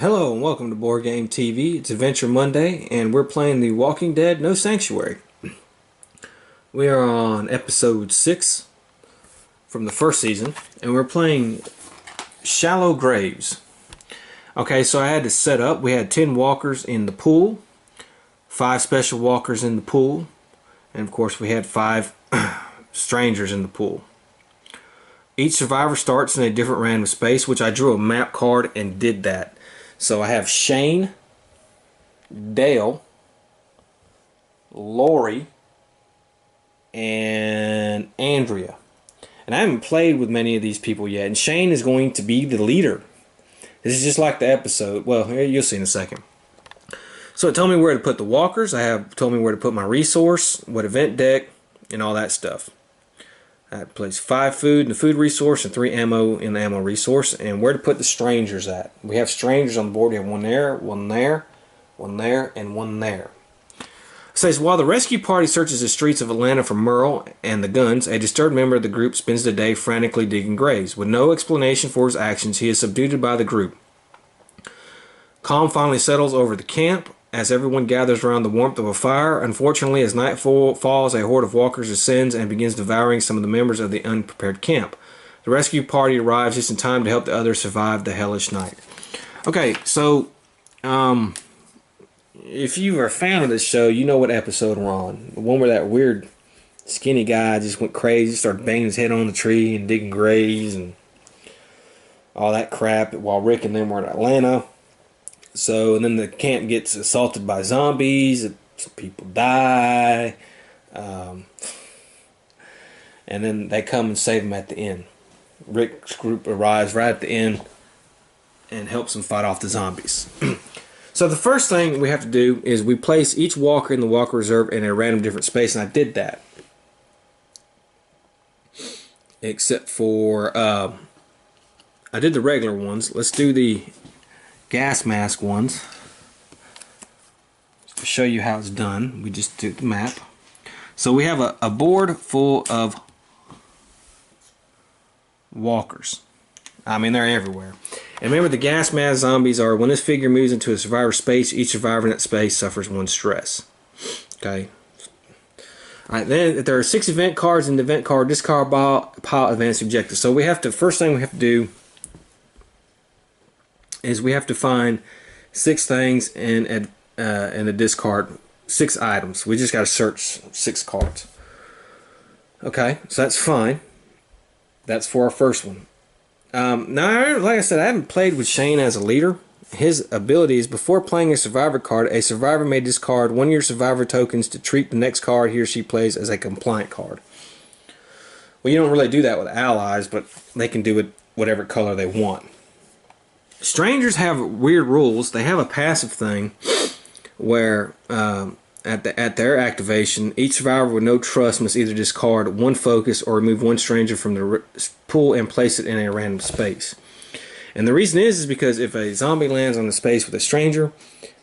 Hello and welcome to Boardgame TV. It's Adventure Monday and we're playing The Walking Dead No Sanctuary. We are on episode 6 from the first season and we're playing Shallow Graves. Okay, so I had to set up. We had 10 walkers in the pool, 5 special walkers in the pool, and of course we had 5 strangers in the pool. Each survivor starts in a different random space, which I drew a map card and did that. So I have Shane, Dale, Lori, and Andrea. And I haven't played with many of these people yet. And Shane is going to be the leader. This is just like the episode. Well, you'll see in a second. So it told me where to put the walkers. Told me where to put my resource, what event deck, and all that stuff. I placed 5 food in the food resource and 3 ammo in the ammo resource. And where to put the strangers at. We have strangers on the board. We have one there, one there, one there, and one there. It says, while the rescue party searches the streets of Atlanta for Merle and the guns, a disturbed member of the group spends the day frantically digging graves. With no explanation for his actions, he is subdued by the group. Calm finally settles over the camp as everyone gathers around the warmth of a fire. Unfortunately, as night falls, a horde of walkers ascends and begins devouring some of the members of the unprepared camp. The rescue party arrives just in time to help the others survive the hellish night. Okay, so if you are a fan of this show, you know what episode we're on. The one where that weird skinny guy just went crazy, started banging his head on the tree and digging graves and all that crap while Rick and them were in Atlanta. So, and then the camp gets assaulted by zombies, some people die, and then they come and save them at the end. Rick's group arrives right at the end and helps them fight off the zombies. So the first thing we have to do is we place each walker in the walker reserve in a random different space, and I did that. Except for, I did the regular ones. Let's do the gas mask ones. Just to show you how it's done, we just do the map. So we have a board full of walkers. I mean, they're everywhere. And remember, the gas mask zombies are when this figure moves into a survivor space, each survivor in that space suffers 1 stress. Okay. Alright, then if there are 6 event cards in the event card discard pile advanced objectives. So we have to, first thing we have to do is we have to find 6 things in the discard, 6 items. We just got to search 6 cards. Okay, so that's fine. That's for our first one. Now, like I said, I haven't played with Shane as a leader. His ability is before playing a survivor card, a survivor may discard 1 of your survivor tokens to treat the next card he or she plays as a compliant card. Well, you don't really do that with allies, but they can do it whatever color they want. Strangers have weird rules. They have a passive thing where at their activation, each survivor with no trust must either discard 1 focus or remove 1 stranger from the pool and place it in a random space. And the reason is because if a zombie lands on the space with a stranger,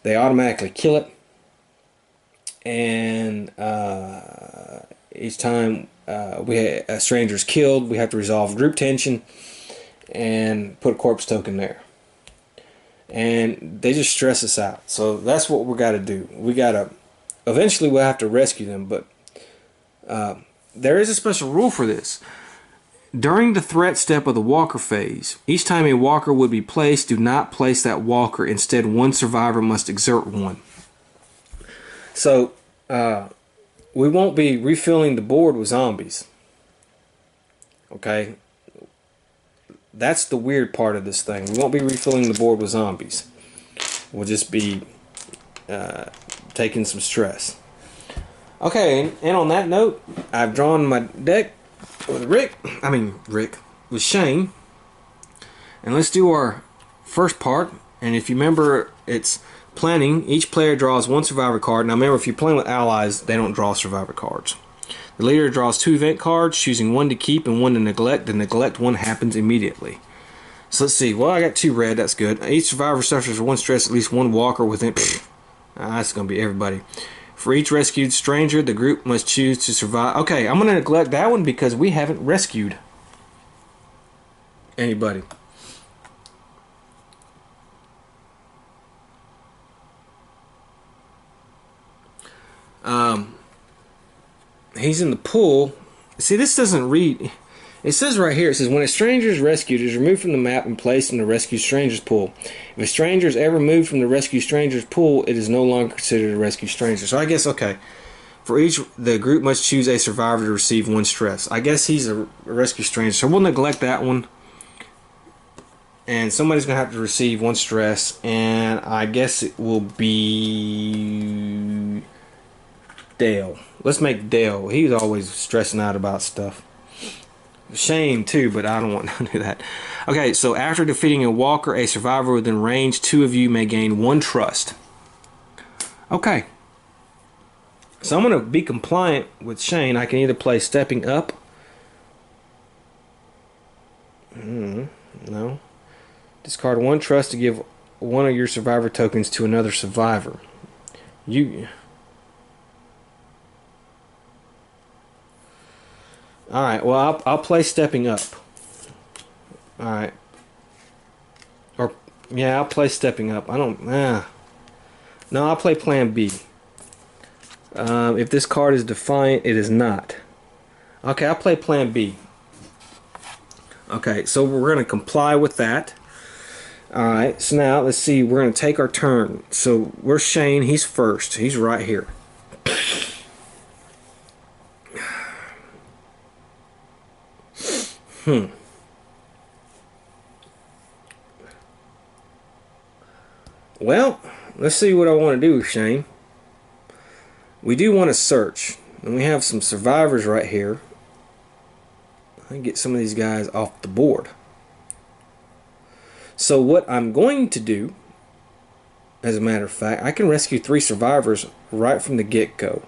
they automatically kill it. And each time a stranger is killed, we have to resolve group tension and put a corpse token there. And they just stress us out. So that's what we got to do. We got to, eventually we'll have to rescue them, but there is a special rule for this. During the threat step of the walker phase, each time a walker would be placed, do not place that walker. Instead, 1 survivor must exert 1. So we won't be refilling the board with zombies. Okay? That's the weird part of this thing. We won't be refilling the board with zombies. We'll just be taking some stress. Okay, and on that note, I've drawn my deck with with Shane. And let's do our first part. And if you remember, it's planning. Each player draws 1 survivor card. Now remember, if you're playing with allies, they don't draw survivor cards. The leader draws 2 event cards, choosing 1 to keep and 1 to neglect. The neglect one happens immediately. So let's see. Well, I got 2 red. That's good. Each survivor suffers 1 stress, at least 1 walker within. That's going to be everybody. For each rescued stranger, the group must choose to survive. Okay, I'm going to neglect that one because we haven't rescued anybody. He's in the pool. See, this doesn't read. It says right here, it says, when a stranger is rescued, it is removed from the map and placed in the rescued stranger's pool. If a stranger is ever moved from the rescued stranger's pool, it is no longer considered a rescued stranger. So I guess, okay, for each, the group must choose a survivor to receive 1 stress. I guess he's a rescued stranger, so we'll neglect that one. And somebody's going to have to receive 1 stress, and I guess it will be Dale. Let's make Dale. He's always stressing out about stuff. Shane too, but I don't want to do that. Okay, so after defeating a walker, a survivor within range, 2 of you may gain 1 trust. Okay. So I'm going to be compliant with Shane. I can either play stepping up. No. Discard 1 trust to give 1 of your survivor tokens to another survivor. Alright, well, I'll play stepping up. Alright. Or, yeah, I'll play stepping up. No, I'll play plan B. If this card is defiant, it is not. Okay, I'll play plan B. Okay, so we're going to comply with that. Alright, so now, let's see, we're going to take our turn. So, we're Shane, he's first. He's right here. Well, let's see what I want to do, Shane. We do want to search, and we have some survivors right here. I can get some of these guys off the board. So what I'm going to do, as a matter of fact, I can rescue 3 survivors right from the get-go.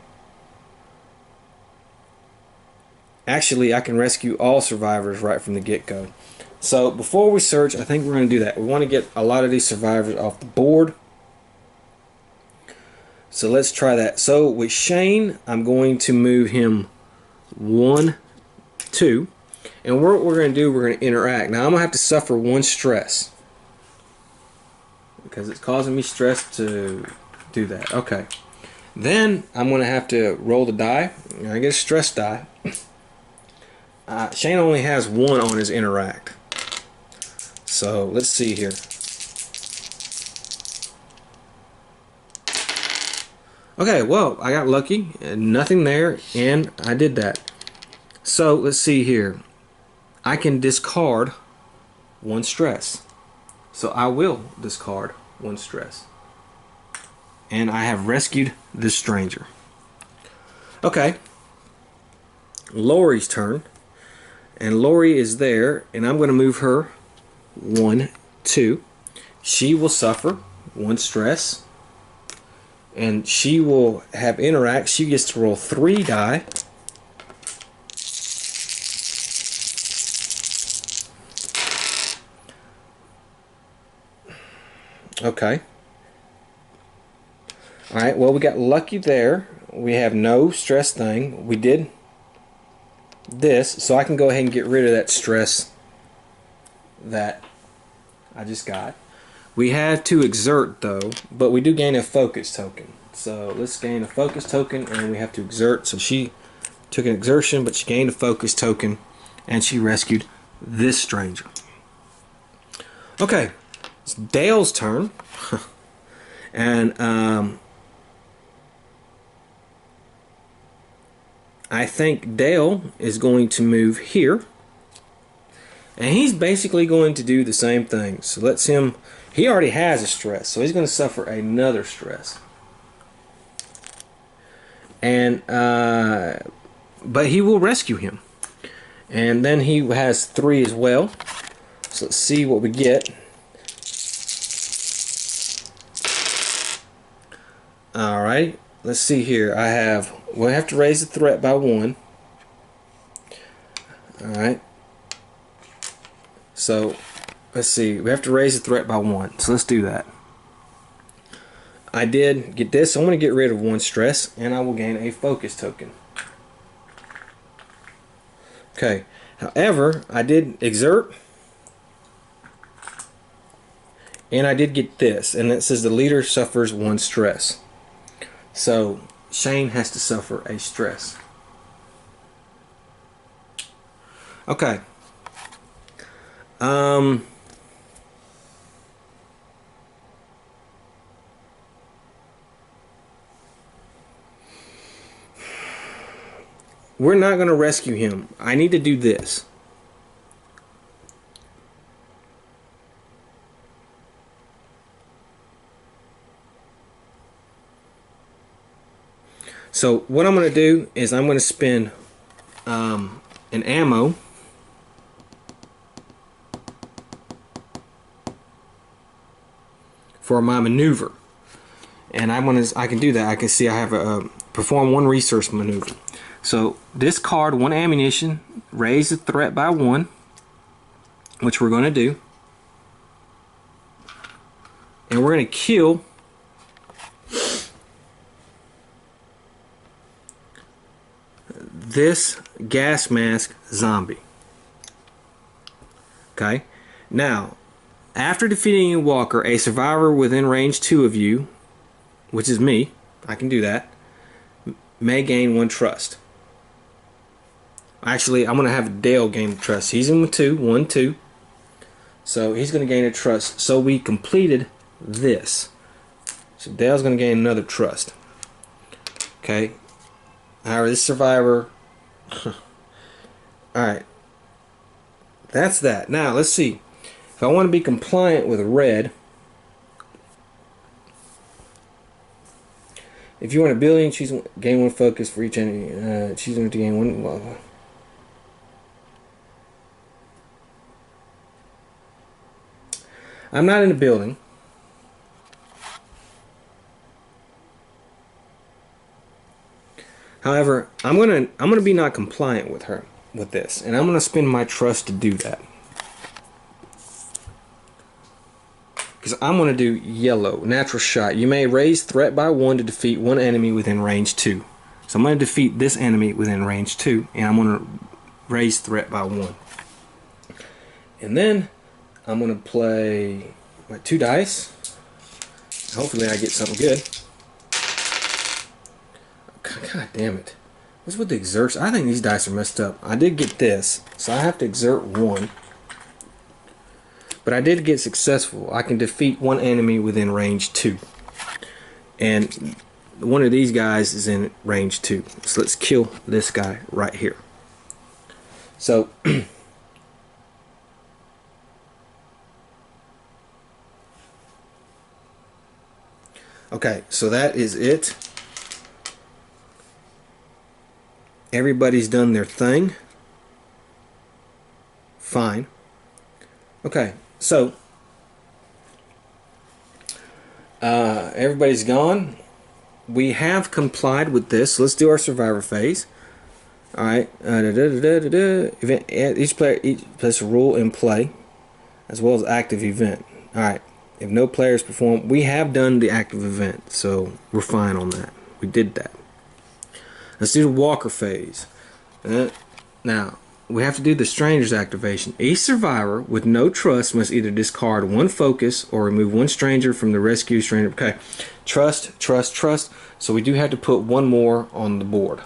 Actually, I can rescue all survivors right from the get-go. So before we search, I think we're going to do that. We want to get a lot of these survivors off the board. So let's try that. So with Shane, I'm going to move him 1, 2. And what we're going to do, we're going to interact. Now I'm going to have to suffer 1 stress, because it's causing me stress to do that. Okay. Then I'm going to have to roll the die. I get a stress die. Shane only has 1 on his interact. So let's see here. Okay, well, I got lucky. Nothing there, and I did that. So let's see here. I can discard 1 stress. So I will discard 1 stress. And I have rescued this stranger. Okay. Lori's turn. And Lori is there, and I'm going to move her 1, 2. She will suffer 1 stress, and she will have interact. She gets to roll 3 die. Okay. Alright, well, we got lucky there. We have no stress thing. We did this, so I can go ahead and get rid of that stress that I just got. We have to exert, though, but we do gain a focus token. So let's gain a focus token, and we have to exert. So she took an exertion, but she gained a focus token, and she rescued this stranger. Okay, it's Dale's turn. And I think Dale is going to move here, and he's basically going to do the same thing. So let's him, he already has a stress, so he's going to suffer another stress. And but he will rescue him, and then he has 3 as well. So let's see what we get. Alright, let's see here. We'll have to raise the threat by 1. Alright. So, let's see. We have to raise the threat by 1. So let's do that. I did get this. I'm going to get rid of 1 stress, and I will gain a focus token. Okay. However, I did exert, and I did get this, and it says the leader suffers 1 stress. So Shane has to suffer a stress. Okay. We're not going to rescue him. I need to do this. So what I'm going to do is I'm going to spend an ammo for my maneuver, and I can do that. I can see I have a perform one resource maneuver. So discard one ammunition, raise the threat by 1, which we're going to do, and we're going to kill this gas mask zombie. Okay, now after defeating a walker, a survivor within range 2 of you, which is me, I can do that, may gain 1 trust. Actually, I'm going to have Dale gain trust. He's in with 1, 2. So he's going to gain a trust. So we completed this. So Dale's going to gain another trust. Okay. However, this survivor. Alright. That's that. Now, let's see. If I want to be compliant with red, if you want a billion, choose gain 1 focus for each enemy. Choose to gain 1. Well, I'm not in the building. However, I'm gonna be not compliant with her with this, and I'm gonna spend my trust to do that. Because I'm gonna do yellow, natural shot. You may raise threat by 1 to defeat 1 enemy within range 2. So I'm gonna defeat this enemy within range 2, and I'm gonna raise threat by 1. And then I'm gonna play 2 dice. Hopefully I get something good. God damn it. What's with the exertion? I think these dice are messed up. I did get this, so I have to exert 1. But I did get successful. I can defeat 1 enemy within range 2. And one of these guys is in range 2. So let's kill this guy right here. So okay, so that is it. Everybody's done their thing. Fine. Okay, so everybody's gone. We have complied with this. Let's do our survivor phase. All right. Each player places a rule in play, as well as active event. All right. If no players perform, we have done the active event, so we're fine on that. We did that. Let's do the walker phase. Now, we have to do the stranger's activation. Each survivor with no trust must either discard 1 focus or remove 1 stranger from the rescue stranger. Okay, trust, trust, trust. So we do have to put 1 more on the board.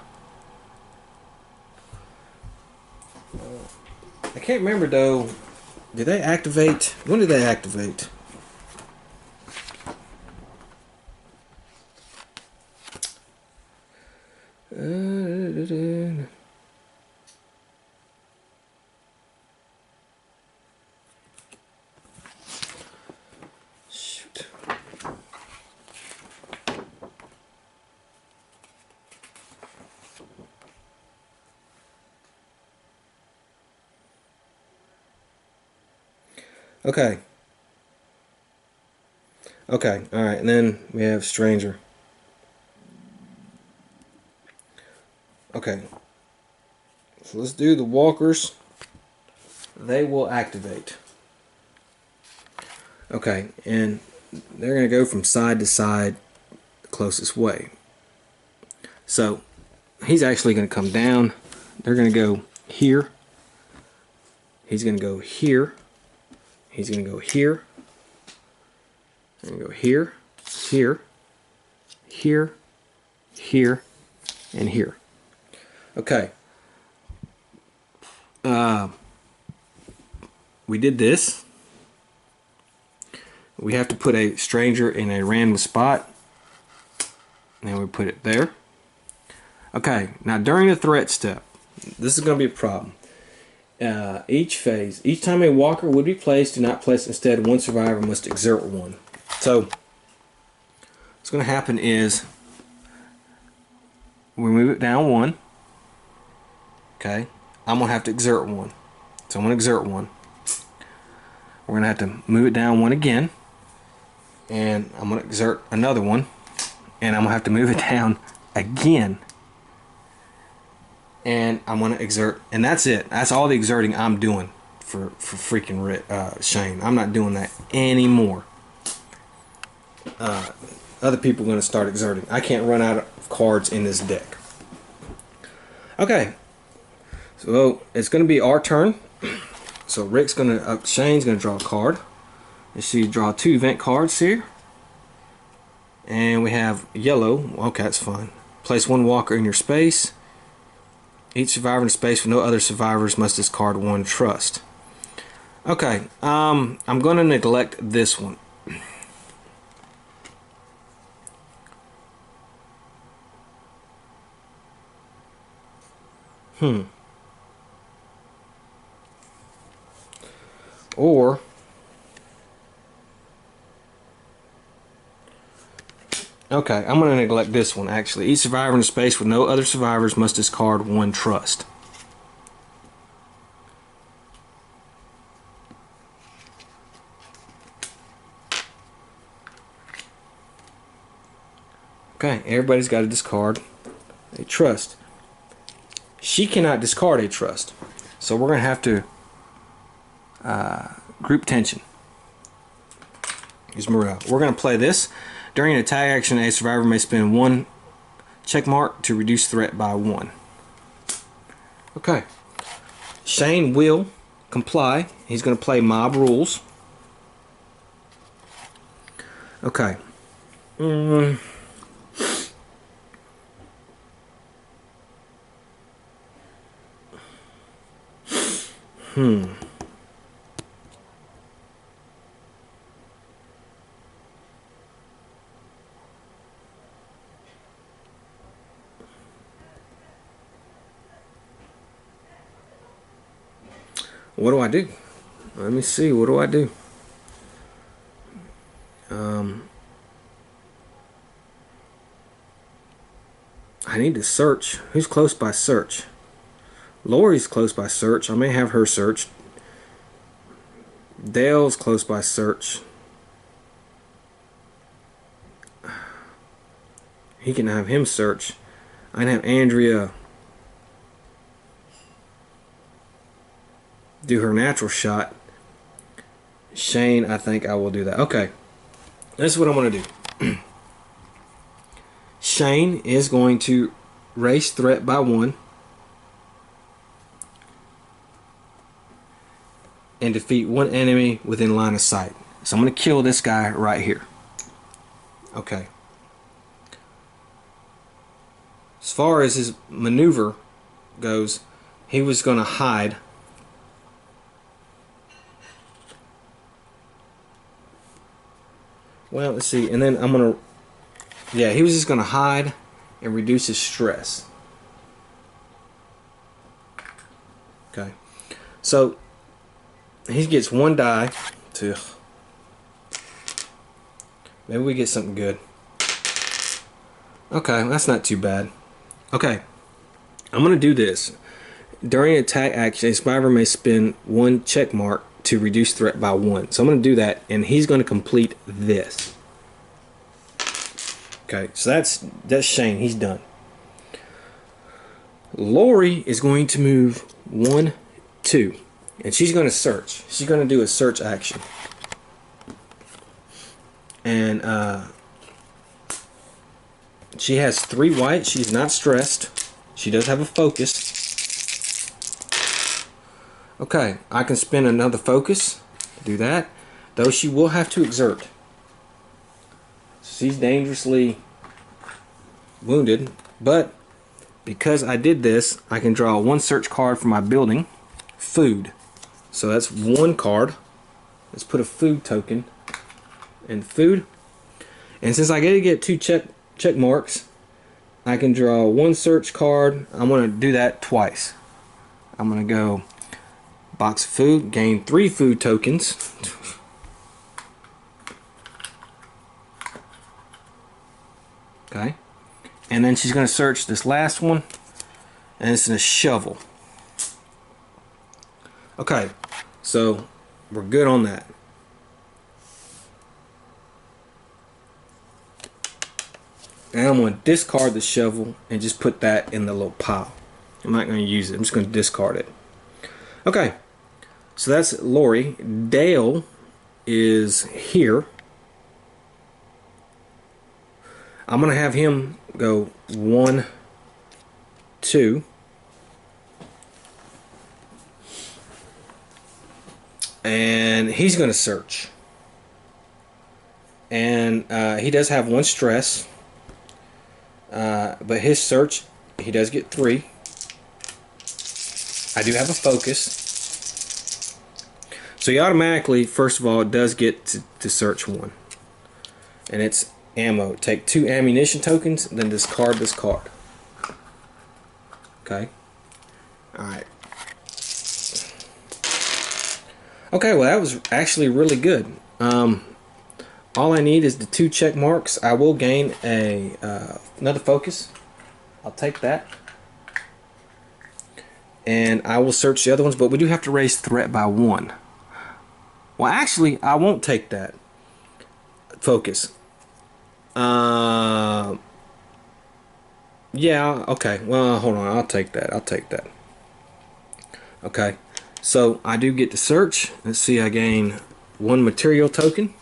I can't remember though. Did they activate? When did they activate? Shoot. Okay. Okay, alright, and then we have stranger. Okay, so let's do the walkers. They will activate. Okay, and they're going to go from side to side the closest way. So he's actually going to come down. They're going to go here. He's going to go here. He's going to go here. And go here, here, here, here, and here. Okay. We did this. We have to put a stranger in a random spot. And we put it there. Okay, now during the threat step, this is going to be a problem. Each phase, each time a walker would be placed, do not place instead one survivor must exert one. So what's going to happen is we move it down one. Okay, I'm going to have to exert one. So I'm going to exert one. We're going to have to move it down one again. And I'm going to exert another one. And I'm going to have to move it down again. And I'm going to exert. And that's it. That's all the exerting I'm doing for freaking Shane. I'm not doing that anymore. Other people are going to start exerting. I can't run out of cards in this deck. Okay. So it's going to be our turn. So Rick's going to, Shane's going to draw a card. You see, draw 2 event cards here. And we have yellow. Okay, that's fine. Place 1 walker in your space. Each survivor in space with no other survivors must discard 1 trust. Okay, I'm going to neglect this one. Or okay, I'm going to neglect this one actually. Each survivor in space with no other survivors must discard 1 trust. Okay, everybody's got to discard a trust. She cannot discard a trust. So we're going to have to group tension. Use morale. We're going to play this. During an attack action, a survivor may spend 1 check mark to reduce threat by 1. Okay. Shane will comply. He's going to play mob rules. Okay. What do I do? Let me see. What do I do? I need to search. Who's close by search? Lori's close by search. I may have her searched. Dale's close by search. He can have him search. I can have Andrea do her natural shot. Shane, I think I will do that. Okay. This is what I'm going to do. Shane is going to raise threat by 1 and defeat 1 enemy within line of sight. So I'm going to kill this guy right here. Okay. As far as his maneuver goes, he was going to hide. Well, let's see. And then I'm going to... Yeah, he was just going to hide and reduce his stress. Okay. So, he gets 1 die to... Maybe we get something good. Okay, that's not too bad. Okay. I'm going to do this. During attack action, a survivor may spend 1 check mark to reduce threat by 1. So I'm going to do that, and he's going to complete this. Okay, so that's Shane. He's done. Lori is going to move 1, 2, and she's going to search. She's going to do a search action, and she has 3 white. She's not stressed. She does have a focus. Okay, I can spend another focus to do that, though she will have to exert. She's dangerously wounded, but because I did this, I can draw one search card for my building. Food. So that's one card. Let's put a food token in food. And since I get two check marks, I can draw one search card. I'm going to do that twice. I'm going to go box of food, gain 3 food tokens. Okay. And then she's going to search this last one, and it's in a shovel. Okay, so we're good on that. And I'm going to discard the shovel and just put that in the little pile. I'm not going to use it. I'm just going to discard it. Okay, so that's Lori. Dale is here. I'm going to have him go 1, 2. And he's going to search. And he does have 1 stress. But his search, he does get 3. I do have a focus. So he automatically, first of all, does get to search 1. And it's ammo. Take 2 ammunition tokens, then discard this card. Okay. Alright. Okay, well that was actually really good. All I need is the 2 check marks. I will gain another focus. I'll take that. And I will search the other ones, but we do have to raise threat by 1. Well, actually, I won't take that focus. Yeah, okay. Well, hold on. I'll take that. I'll take that. Okay. So I do get to search. Let's see, I gain 1 material token.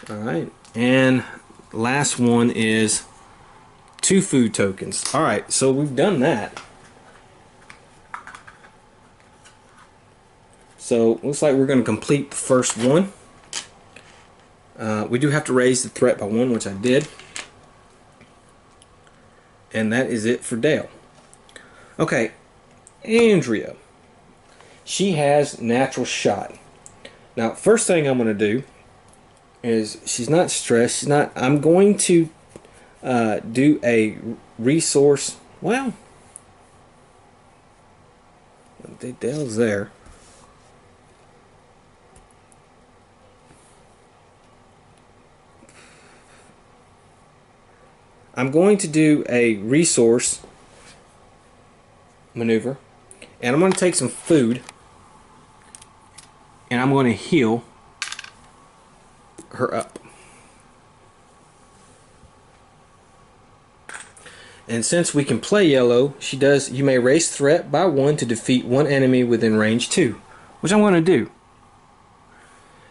Alright. And last one is 2 food tokens. Alright, so we've done that. So looks like we're going to complete the first one. We do have to raise the threat by 1, which I did. And that is it for Dale. Okay, Andrea. She has natural shot. Now, first thing I'm going to do is, she's not stressed. She's not. I'm going to do a resource. Well, Dale's there. I'm going to do a resource maneuver, and I'm going to take some food, and I'm going to heal her up. And since we can play yellow, she does. You may raise threat by 1 to defeat 1 enemy within range 2, which I'm going to do.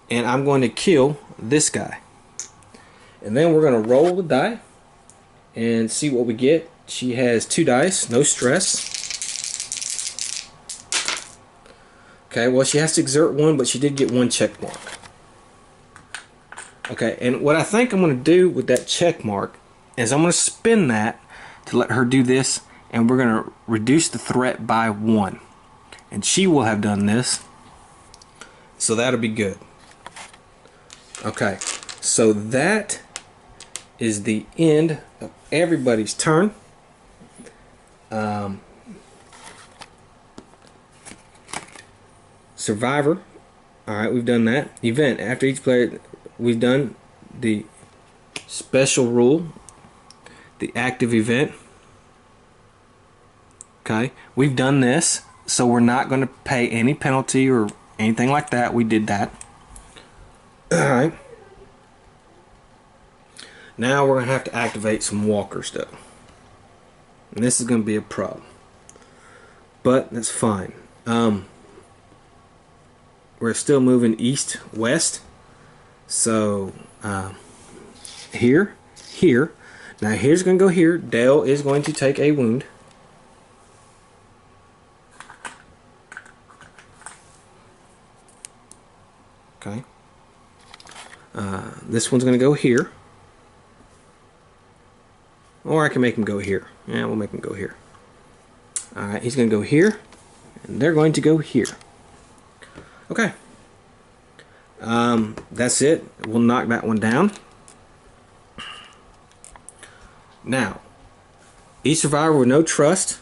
And I'm going to kill this guy. And then we're going to roll the die and see what we get. She has 2 dice, no stress. Okay, well, she has to exert 1, but she did get 1 check mark. Okay, and what I think I'm going to do with that check mark is I'm going to spin that to let her do this, and we're going to reduce the threat by 1. And she will have done this, so that'll be good. Okay, so that is the end of everybody's turn. Survivor. Alright, we've done that. Event. After each player, we've done the special rule, the active event. Okay, we've done this, so we're not going to pay any penalty or anything like that. We did that. Alright. Now we're going to have to activate some walkers though. And this is going to be a problem. But that's fine. We're still moving east-west. So here. Now here's going to go here. Dale is going to take a wound. Okay. This one's going to go here. Or I can make him go here. Yeah, we'll make him go here. Alright, he's going to go here. And they're going to go here. Okay. That's it. We'll knock that one down. Now, each survivor with no trust.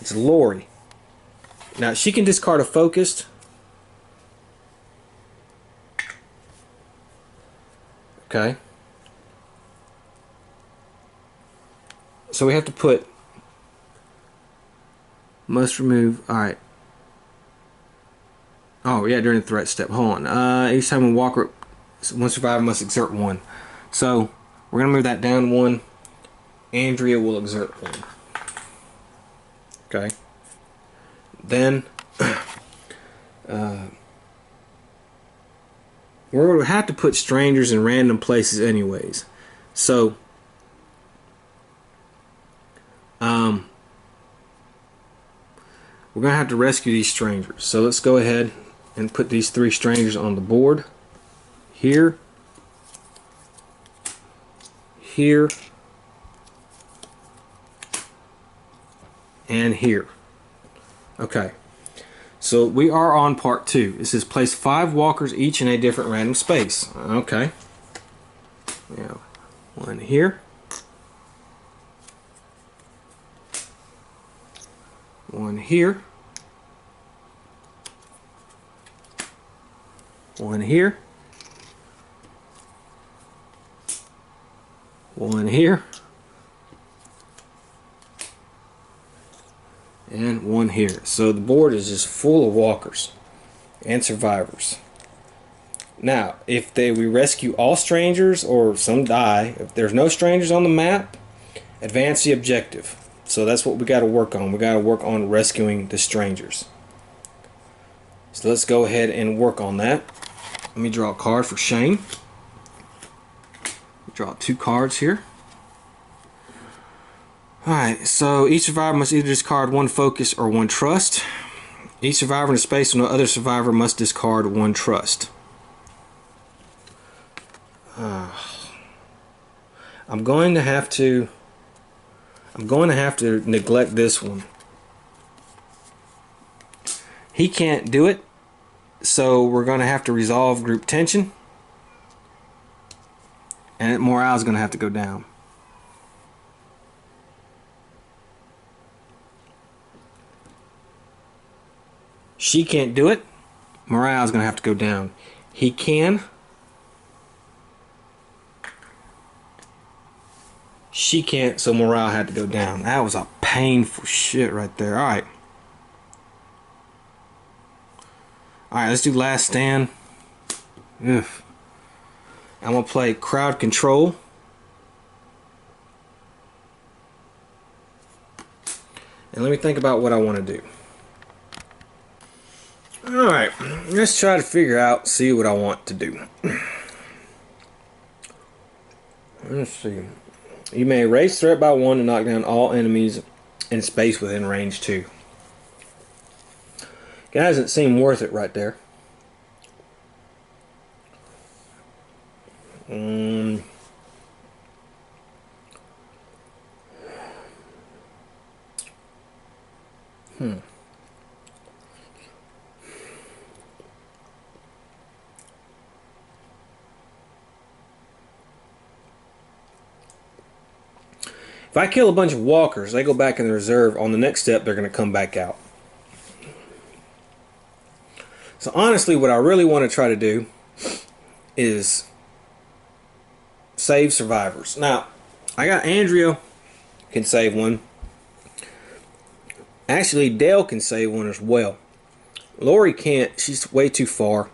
It's Lori. Now, she can discard a focused. Okay. So we have to put must remove. Alright. Oh, yeah, during the threat step. Hold on. Each time a walker, one survivor must exert one. So, we're going to move that down one. Andrea will exert one. Okay. Then, we're going to have to put strangers in random places anyways. So, we're going to have to rescue these strangers. So let's go ahead and put these 3 strangers on the board. Here. Here. And here. Okay. So we are on part 2. It says place 5 walkers each in a different random space. Okay. Yeah. One here. One here. One here. One here. And one here. So the board is just full of walkers and survivors. Now, if we rescue all strangers or some die, if there's no strangers on the map, advance the objective. So that's what we got to work on. We got to work on rescuing the strangers. So let's go ahead and work on that. Let me draw a card for Shane. Draw 2 cards here. Alright, so each survivor must either discard 1 focus or 1 trust. Each survivor in a space with no other survivor must discard 1 trust. I'm going to have to neglect this one. He can't do it, so we're going to have to resolve group tension, and morale is going to have to go down. She can't do it. Morale is going to have to go down. He can. She can't, so morale had to go down. That was a painful shit right there. Alright. Alright, let's do last stand. Ugh. I'm going to play crowd control. And let me think about what I want to do. Alright, let's try to figure out, see what I want to do. Let's see. You may raise threat by 1 to knock down all enemies in space within range 2. It doesn't seem worth it right there. If I kill a bunch of walkers, they go back in the reserve. On the next step, they're going to come back out. So honestly, what I really want to try to do is save survivors. Now, I got Andrea can save one. Actually, Dale can save one as well. Lori can't. She's way too far.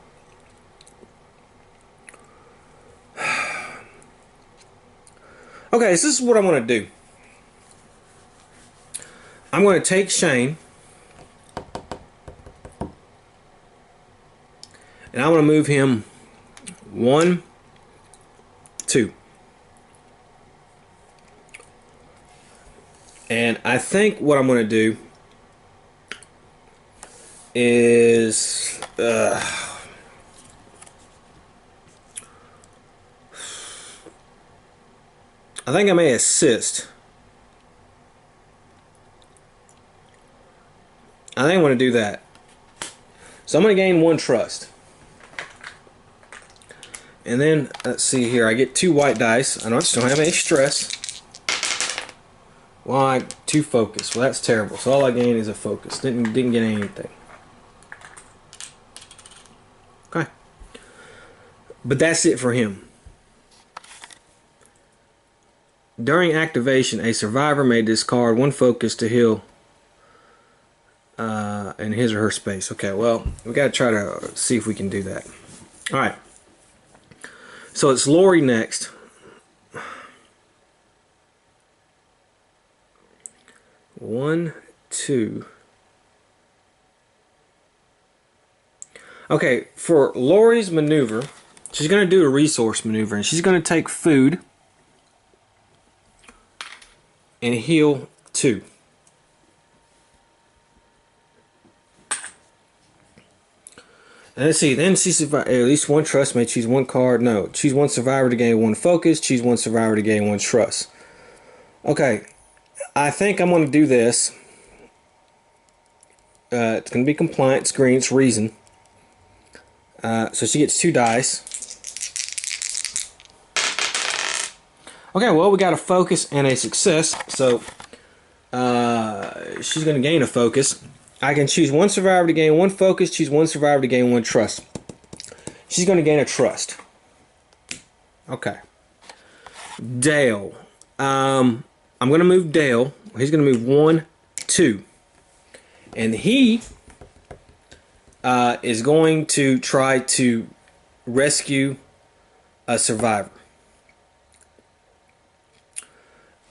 Okay, so this is what I'm going to do. I'm going to take Shane, and I'm going to move him 1, 2. And I think what I'm going to do is I think I may assist. I think I want to do that. So I'm going to gain 1 trust. And then, let's see here. I get 2 white dice. I don't have any stress. Why? 2 focus. Well, that's terrible. So all I gain is a focus. Didn't get anything. Okay. But that's it for him. During activation, a survivor may discard 1 focus to heal in his or her space. Okay, well, we got to try to see if we can do that. All right. So it's Lori next. One, two. Okay, for Lori's maneuver, she's going to do a resource maneuver, and she's going to take food and heal 2. And let's see, then she survived. At least 1 trust may choose 1 card. No, choose 1 survivor to gain 1 focus. Choose 1 survivor to gain 1 trust. Okay, I think I'm going to do this. It's going to be compliance, green, it's reason. So she gets 2 dice. Okay, well, we got a focus and a success. So she's going to gain a focus. I can choose 1 survivor to gain 1 focus, choose 1 survivor to gain 1 trust. She's going to gain a trust. Okay. Dale. I'm going to move Dale. He's going to move 1, 2. And he is going to try to rescue a survivor.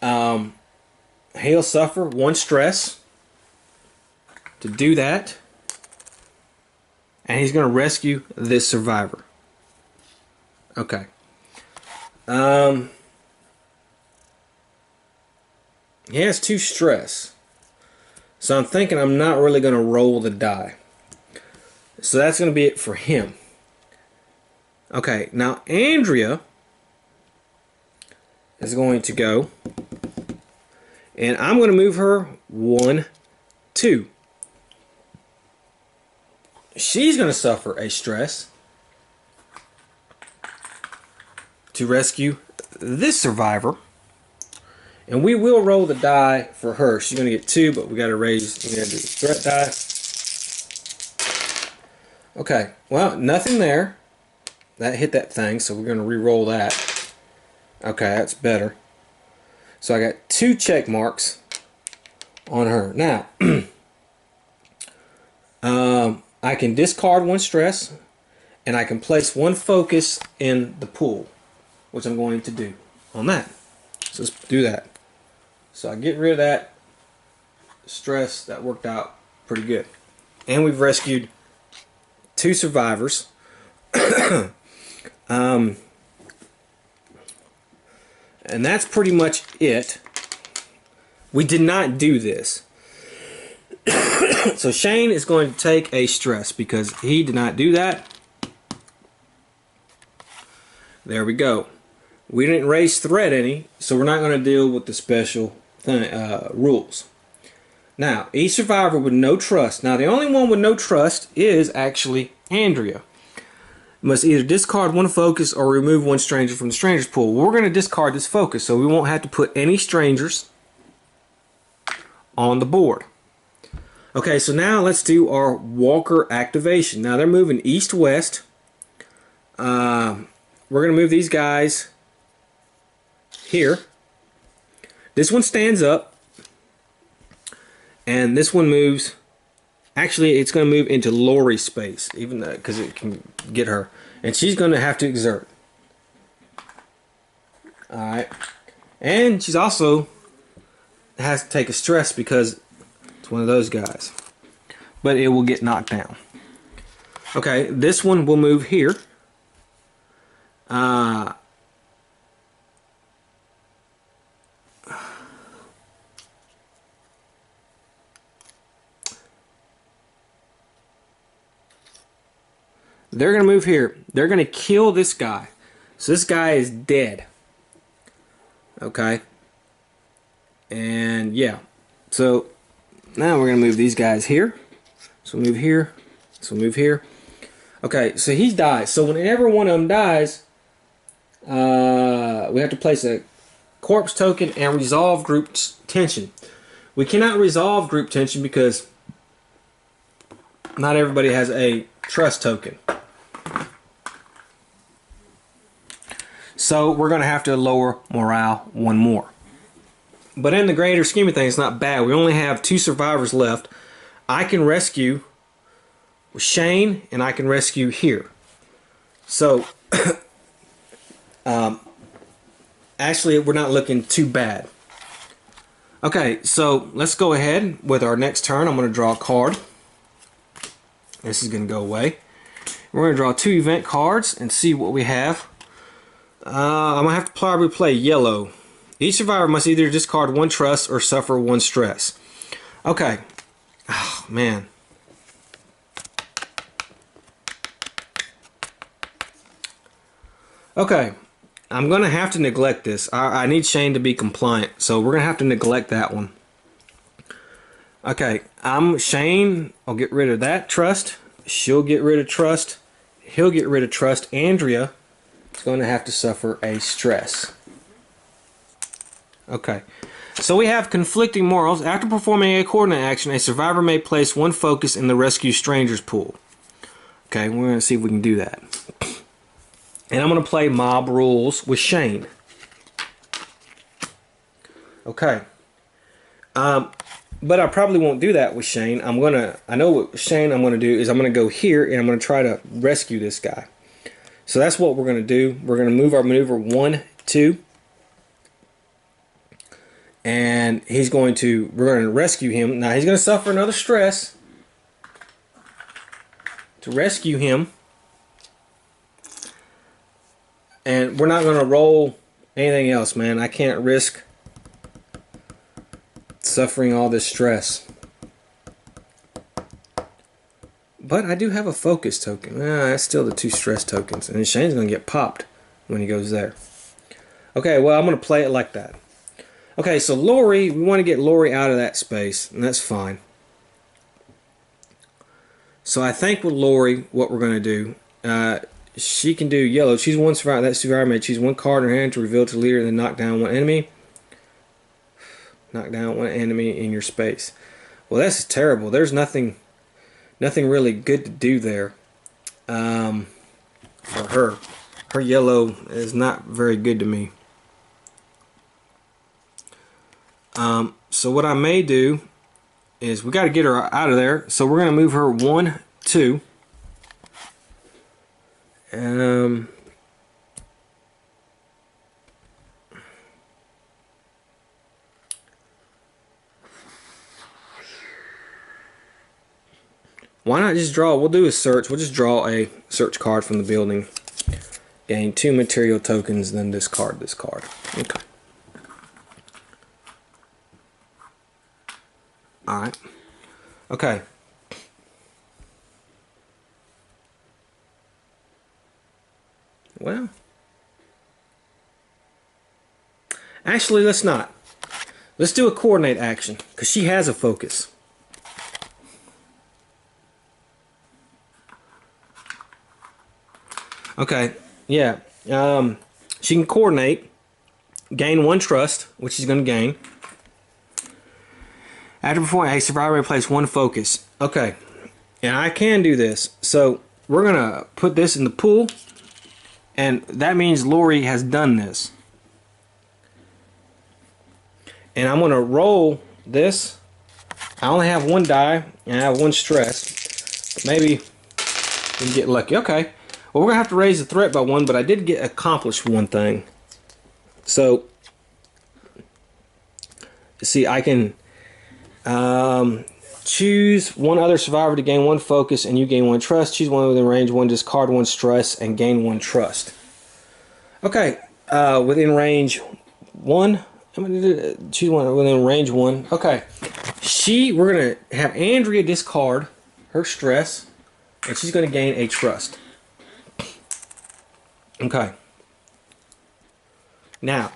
He'll suffer 1 stress to do that, and he's going to rescue this survivor. Okay. He has 2 stress, so I'm thinking I'm not really going to roll the die. So that's going to be it for him. Okay, now Andrea is going to go, and I'm going to move her 1, 2. She's going to suffer a stress to rescue this survivor. And we will roll the die for her. She's going to get 2, but we got to raise, we got to do the threat die. Okay, well, nothing there. That hit that thing, so we're going to re-roll that. Okay, that's better. So I got 2 check marks on her. Now, I can discard 1 stress, and I can place 1 focus in the pool, which I'm going to do on that. So let's do that. So I get rid of that stress. That worked out pretty good. And we've rescued 2 survivors. And that's pretty much it. We did not do this. So Shane is going to take a stress because he did not do that. There we go. We didn't raise threat any, so we're not going to deal with the special rules. Now, each survivor with no trust. Now, the only one with no trust is actually Andrea. Must either discard 1 focus or remove 1 stranger from the strangers pool. We're going to discard this focus, so we won't have to put any strangers on the board. Okay, so now let's do our Walker activation. Now they're moving east-west. We're going to move these guys here. This one stands up, and this one moves. Actually, it's going to move into Lori's space, even though because it can get her, and she's going to have to exert. All right, and she's also has to take a stress because it's one of those guys, but it will get knocked down. Okay, this one will move here. They're going to move here. They're going to kill this guy. So this guy is dead. Okay. And yeah. So now we're going to move these guys here. So move here. So move here. Okay, so he dies. So whenever one of them dies, we have to place a corpse token and resolve group tension. We cannot resolve group tension because not everybody has a trust token. So we're going to have to lower morale one more. But in the greater scheme of things, it's not bad. We only have 2 survivors left. I can rescue Shane, and I can rescue here. So, actually, we're not looking too bad. Okay, so let's go ahead with our next turn. I'm going to draw a card. This is going to go away. We're going to draw 2 event cards and see what we have. I'm going to have to probably play yellow. Each survivor must either discard 1 trust or suffer 1 stress. Okay. Oh, man. Okay. I'm going to have to neglect this. I need Shane to be compliant, so we're going to have to neglect that one. Okay. Shane. I'll get rid of that trust. She'll get rid of trust. He'll get rid of trust. Andrea is going to have to suffer a stress. Okay, so we have conflicting morals. After performing a coordinate action, a survivor may place 1 focus in the rescue strangers pool. Okay, we're going to see if we can do that. And I'm going to play mob rules with Shane. Okay. But I probably won't do that with Shane. I know what Shane I'm going to do is I'm going to go here and I'm going to try to rescue this guy. So that's what we're going to do. We're going to move our maneuver 1, 2. And we're going to rescue him. Now he's going to suffer another stress to rescue him. And we're not going to roll anything else, man. I can't risk suffering all this stress. But I do have a focus token. That's still the 2 stress tokens. And Shane's going to get popped when he goes there. Okay, well, I'm going to play it like that. Okay, so Lori, we want to get Lori out of that space, and that's fine. So I think with Lori, what we're going to do, she can do yellow. She's 1 survivor. That survivor may choose 1 card in her hand to reveal to the leader and then knock down 1 enemy. Knock down 1 enemy in your space. Well, that's terrible. There's nothing really good to do there for her. Her yellow is not very good to me. So what I may do is we got to get her out of there. So we're going to move her 1, 2. Why not just draw? We'll do a search. We'll just draw a search card from the building. Gain 2 material tokens, then discard this card. Okay. Alright. Okay. Well. Actually, let's not. Let's do a coordinate action, because she has a focus. Okay. Yeah. She can coordinate, gain 1 trust, which she's going to gain. After performing, a survivor may place 1 focus. Okay, and I can do this. So we're going to put this in the pool, and that means Lori has done this. And I'm going to roll this. I only have 1 die, and I have 1 stress. But maybe we can get lucky. Okay, well, we're going to have to raise the threat by 1, but I did get accomplished 1 thing. So, see, I can choose 1 other survivor to gain 1 focus and you gain 1 trust. Choose 1 within range 1, discard 1 stress and gain 1 trust. Okay, within range 1, I'm gonna choose 1 within range 1. Okay, we're gonna have Andrea discard her stress and she's gonna gain a trust. Okay. Now,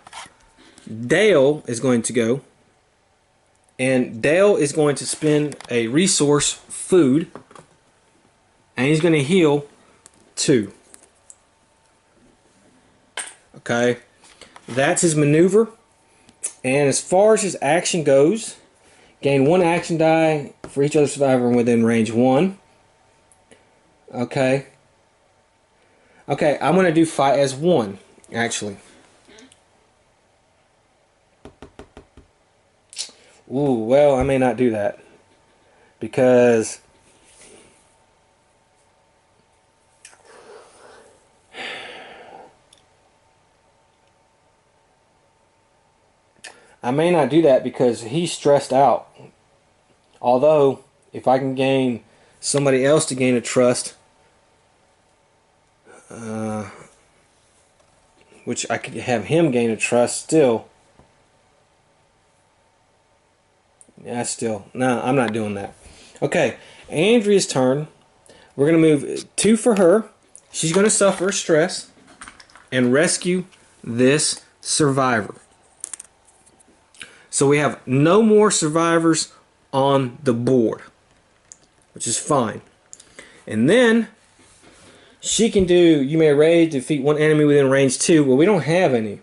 Dale is going to go, and Dale is going to spend a resource food, and he's going to heal 2. Okay, that's his maneuver. And as far as his action goes, gain 1 action die for each other survivor within range 1. Okay. Okay, I'm going to do fight as 1, actually. Ooh, well, I may not do that. Because he's stressed out. Although, if I can gain somebody else to gain a trust, which I could have him gain a trust still. Yeah, no, I'm not doing that. Okay, Andrea's turn. We're going to move 2 for her. She's going to suffer stress and rescue this survivor. So we have no more survivors on the board, which is fine. And then she can do, you may raid to defeat 1 enemy within range 2. Well, we don't have any.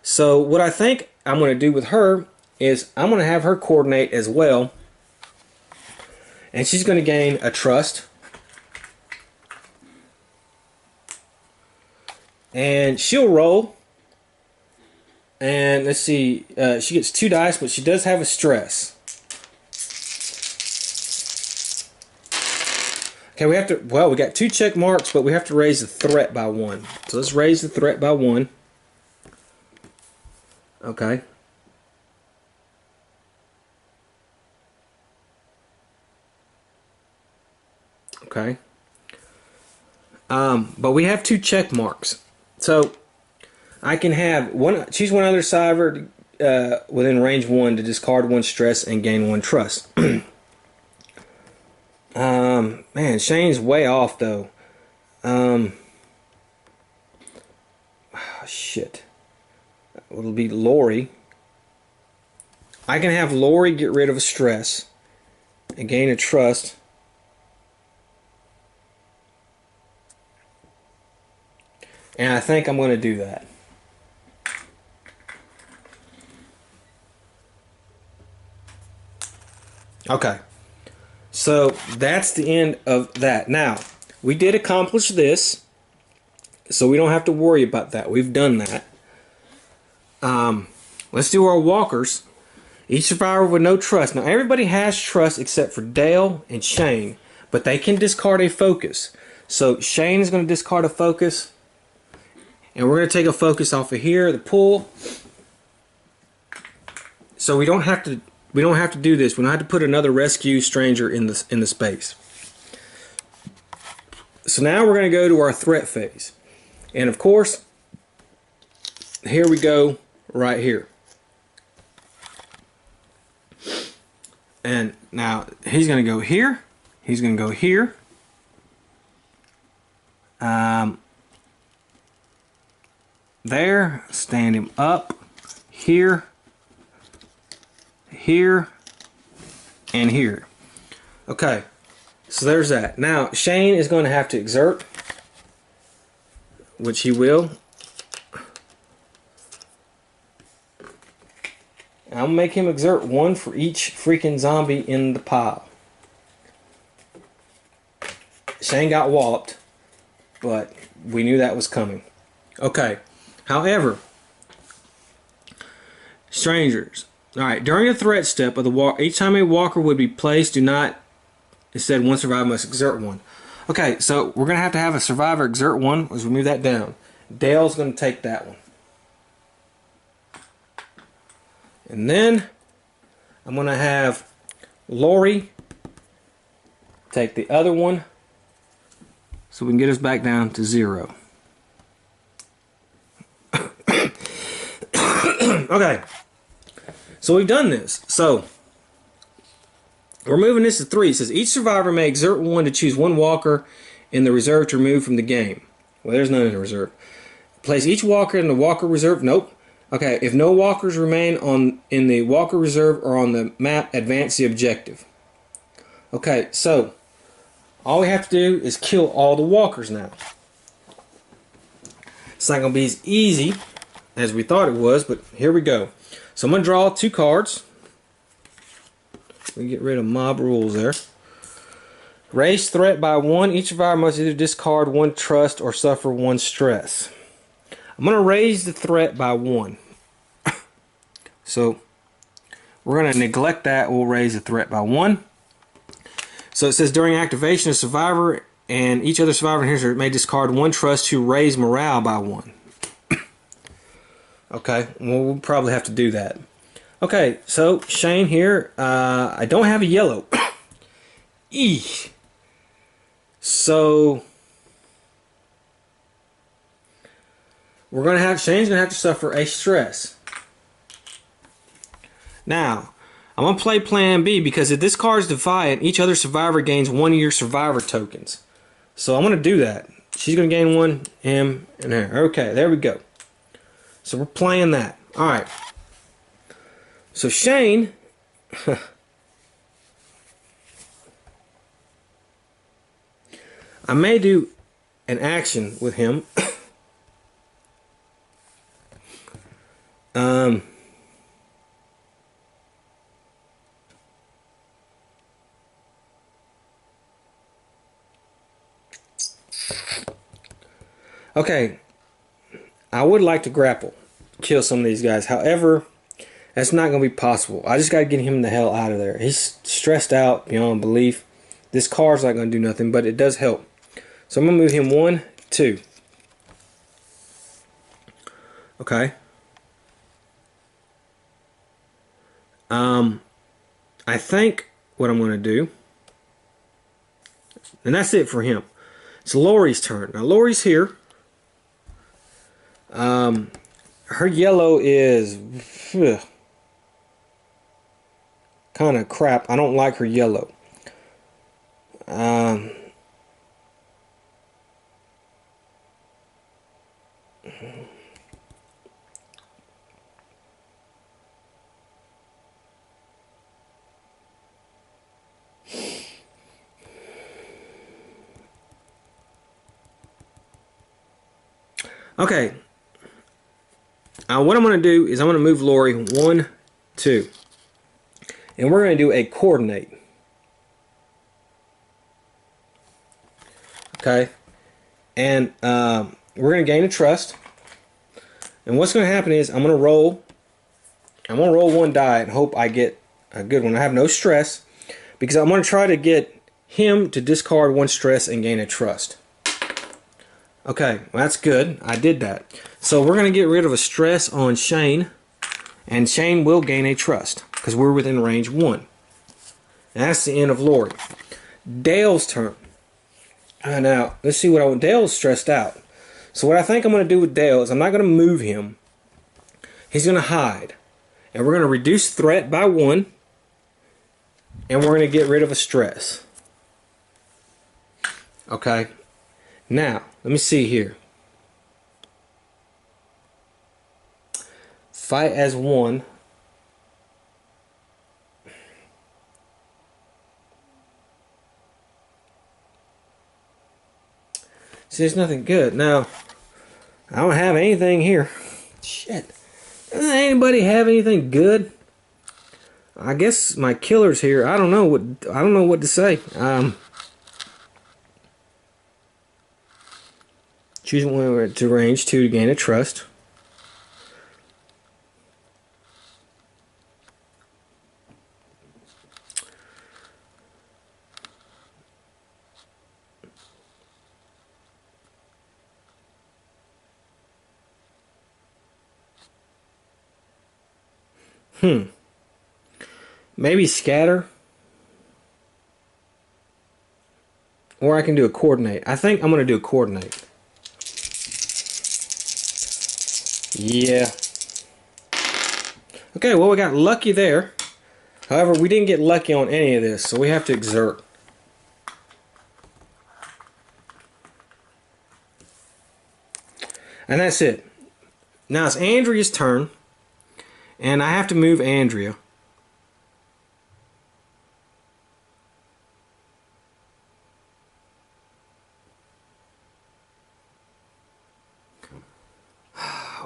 So what I think I'm going to do with her is I'm going to have her coordinate as well. And she's going to gain a trust. And she'll roll. And let's see, she gets 2 dice, but she does have a stress. Okay, we got 2 check marks, but we have to raise the threat by 1. So let's raise the threat by 1. Okay. Okay. But we have 2 check marks. So I can have choose one other survivor within range 1 to discard 1 stress and gain 1 trust. Man, Shane's way off though. Shit. It'll be Lori. I can have Lori get rid of a stress and gain a trust. And I think I'm going to do that. Okay. So that's the end of that. Now, we did accomplish this, so we don't have to worry about that. We've done that. Let's do our walkers. Each survivor with no trust. Now, everybody has trust except for Dale and Shane, but they can discard a focus. So Shane is going to discard a focus, and we're going to take a focus off of here, the pool. So we don't have to do this. We don't have to put another rescue stranger in the space. So now we're going to go to our threat phase. And of course, here we go right here. And now he's going to go here. He's going to go here. There. Stand him up. Here. Here. And here. Okay. So there's that. Now Shane is going to have to exert, which he will. I'll make him exert 1 for each freaking zombie in the pile. Shane got walloped, but we knew that was coming. Okay. However, strangers. Alright, during the threat step of the walk, each time a walker would be placed, do not, instead 1 survivor must exert 1. Okay, so we're going to have a survivor exert 1. Let's remove that down. Dale's going to take that one. And then I'm going to have Lori take the other one so we can get us back down to 0. Okay. So we've done this. So we're moving this to 3. It says each survivor may exert 1 to choose 1 walker in the reserve to remove from the game. Well, there's none in the reserve. Place each walker in the walker reserve. Nope. Okay, if no walkers remain in the walker reserve or on the map, advance the objective. Okay, so all we have to do is kill all the walkers now. It's not going to be as easy as we thought it was, but here we go. So I'm going to draw 2 cards. We get rid of mob rules there. Raise threat by 1. Each survivor must either discard 1 trust or suffer 1 stress. I'm going to raise the threat by 1. So we're going to neglect that. We'll raise the threat by 1. So it says during activation, a survivor and each other survivor in here may discard 1 trust to raise morale by 1. Okay, well, we'll probably have to do that. Okay, so Shane here, I don't have a yellow. Eesh. So Shane's gonna have to suffer a stress. Now, I'm gonna play Plan B because if this card is defiant, each other survivor gains 1 of your survivor tokens. So I'm gonna do that. She's gonna gain 1, him, and her. Okay, there we go. So we're playing that. All right. So Shane, I may do an action with him. Okay, I would like to grapple, kill some of these guys. However, that's not going to be possible. I just got to get him the hell out of there. He's stressed out beyond belief. This card's not going to do nothing, but it does help. So I'm going to move him 1, 2. Okay. I think what I'm going to do, and that's it for him. It's Lori's turn. Now Lori's here. Her yellow is kind of crap. I don't like her yellow. Okay. What I'm going to do is I'm going to move Lori 1, 2. And we're going to do a coordinate. Okay. And we're going to gain a trust. And what's going to happen is I'm going to roll 1 die and hope I get a good one. I have no stress because I'm going to try to get him to discard 1 stress and gain a trust. Okay, well, that's good. I did that. So we're going to get rid of a stress on Shane, and Shane will gain a trust because we're within range 1. And that's the end of Lori. Dale's turn. Now, let's see what I want. Dale's stressed out. So what I think I'm going to do with Dale is I'm not going to move him. He's going to hide. And we're going to reduce threat by 1, and we're going to get rid of a stress. Okay. Now, let me see here. Fight as 1. See, there's nothing good. Now, I don't have anything here. Shit. Doesn't anybody have anything good? I guess my killer's here. I don't know what to say. Choose one to range 2 to gain a trust. Maybe scatter. Or I can do a coordinate. I think I'm going to do a coordinate. Yeah. Okay, well, we got lucky there. However, we didn't get lucky on any of this, so we have to exert. And that's it. Now it's Andrea's turn. And I have to move Andrea.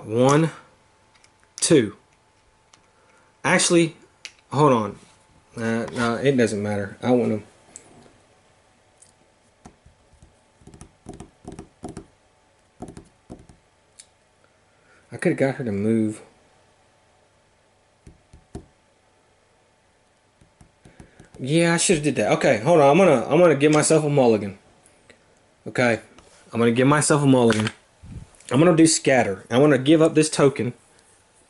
One, two. Actually, hold on. No, it doesn't matter. I want to. I could have got her to move. Yeah, I should have did that. Okay, hold on. I'm gonna give myself a mulligan. Okay, I'm gonna give myself a mulligan. I'm gonna do scatter. I want to give up this token.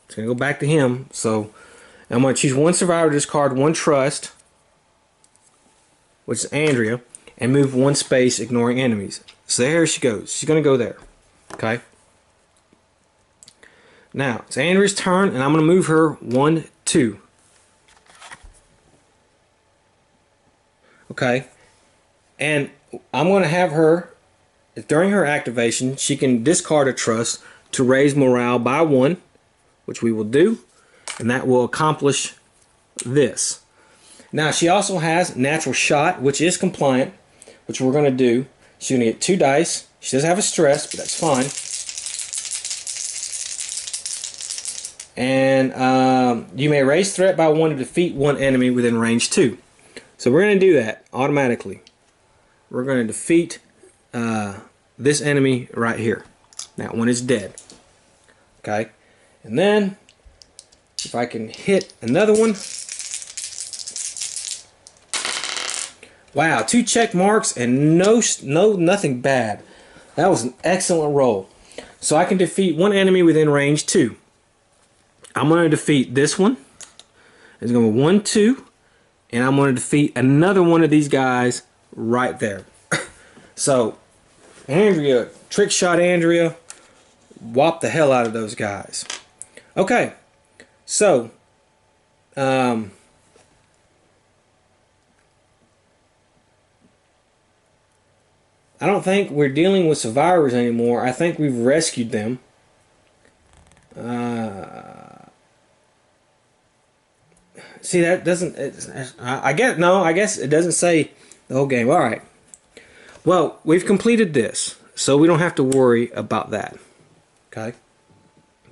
It's gonna go back to him. So I'm gonna choose one survivor to discard one trust, which is Andrea, and move one space, ignoring enemies. So there she goes. She's gonna go there. Okay. Now it's Andrea's turn, and I'm gonna move her 1, 2. Okay, and I'm gonna have her. During her activation, she can discard a trust to raise morale by 1, which we will do, and that will accomplish this. Now, she also has natural shot, which is compliant, which we're going to do. She's going to get 2 dice. She does have a stress, but that's fine. And you may raise threat by 1 to defeat one enemy within range 2. So we're going to do that automatically. We're going to defeat this enemy right here. That one is dead. Okay, and then if I can hit another one. Wow, 2 check marks and nothing bad. That was an excellent roll. So I can defeat one enemy within range 2. I'm going to defeat this one. It's going to be 1, 2, and I'm going to defeat another one of these guys right there. So Andrea, trick shot Andrea, whopped the hell out of those guys. Okay, so I don't think we're dealing with survivors anymore. I think we've rescued them. See, that doesn't. I guess it doesn't say the whole game. All right. Well, we've completed this, so we don't have to worry about that. Okay,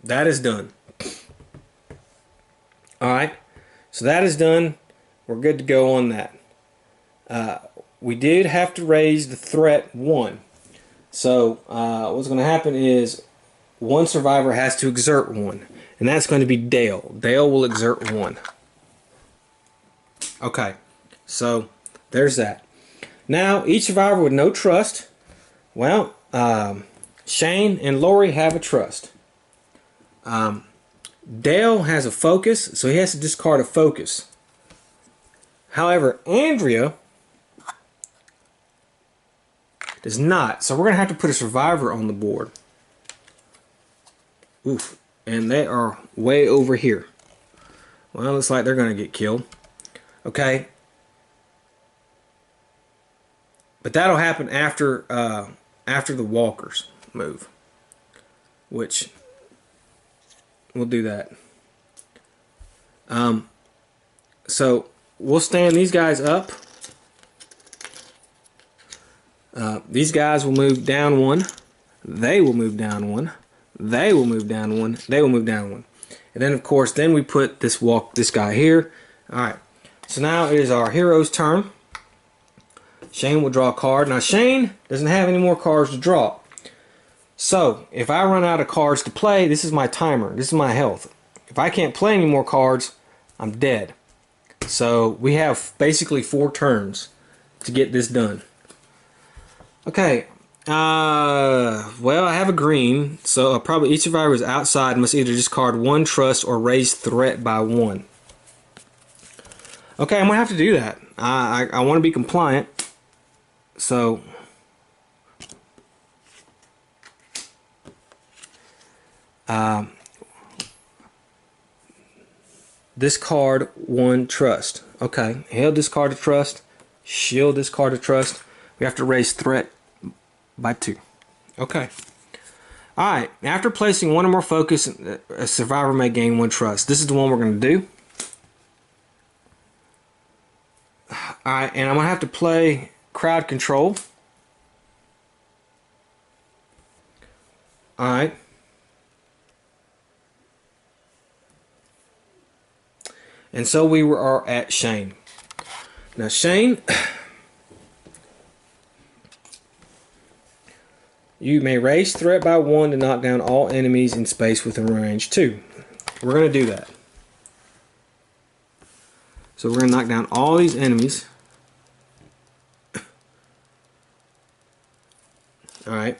that is done. All right, so that is done. We're good to go on that. We did have to raise the threat 1. So what's going to happen is one survivor has to exert 1, and that's going to be Dale. Dale will exert 1. Okay, so there's that. Now, each survivor with no trust. Well, Shane and Lori have a trust. Dale has a focus, so he has to discard a focus. However, Andrea does not, so we're going to have to put a survivor on the board. Oof, and they are way over here. Well, looks like they're going to get killed. Okay. But that'll happen after the walkers move, which we'll do that. So we'll stand these guys up. These guys will move down 1. They will move down 1. They will move down 1. They will move down 1. And then, of course, then we put this guy here. All right. So now it is our hero's turn. Shane will draw a card. Now Shane doesn't have any more cards to draw. So if I run out of cards to play, this is my timer. This is my health. If I can't play any more cards, I'm dead. So we have basically 4 turns to get this done. Okay. Well, I have a green, so probably each survivor is outside must either discard 1 trust or raise threat by 1. Okay, I'm gonna have to do that. I want to be compliant. So discard 1 trust. Okay, he'll discard a trust. She'll discard a trust. We have to raise threat by 2. Okay. Alright, after placing one or more focus, a survivor may gain 1 trust. This is the one we're going to do. Alright, and I'm going to have to play crowd control. Alright. And so we are at Shane. Now Shane, you may raise threat by 1 to knock down all enemies in space within range 2. We're going to do that. So we're going to knock down all these enemies. Alright.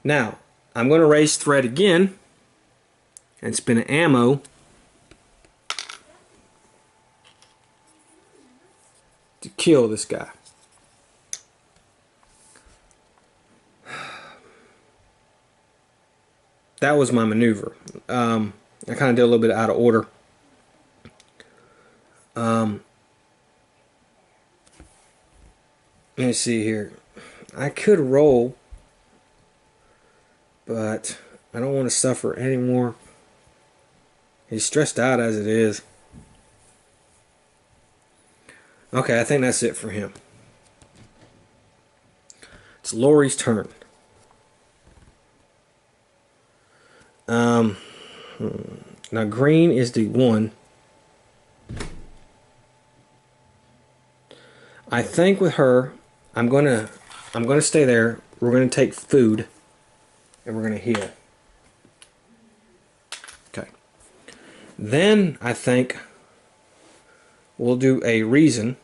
Now, I'm going to raise threat again and spin an ammo to kill this guy. That was my maneuver. I kind of did a little bit out of order. Let me see here. I could roll, but I don't want to suffer anymore. He's stressed out as it is. Okay, I think that's it for him. It's Lori's turn. Now green is the 1. I think with her, I'm gonna stay there. We're gonna take food, and we're gonna heal. Okay. Then I think we'll do a reason.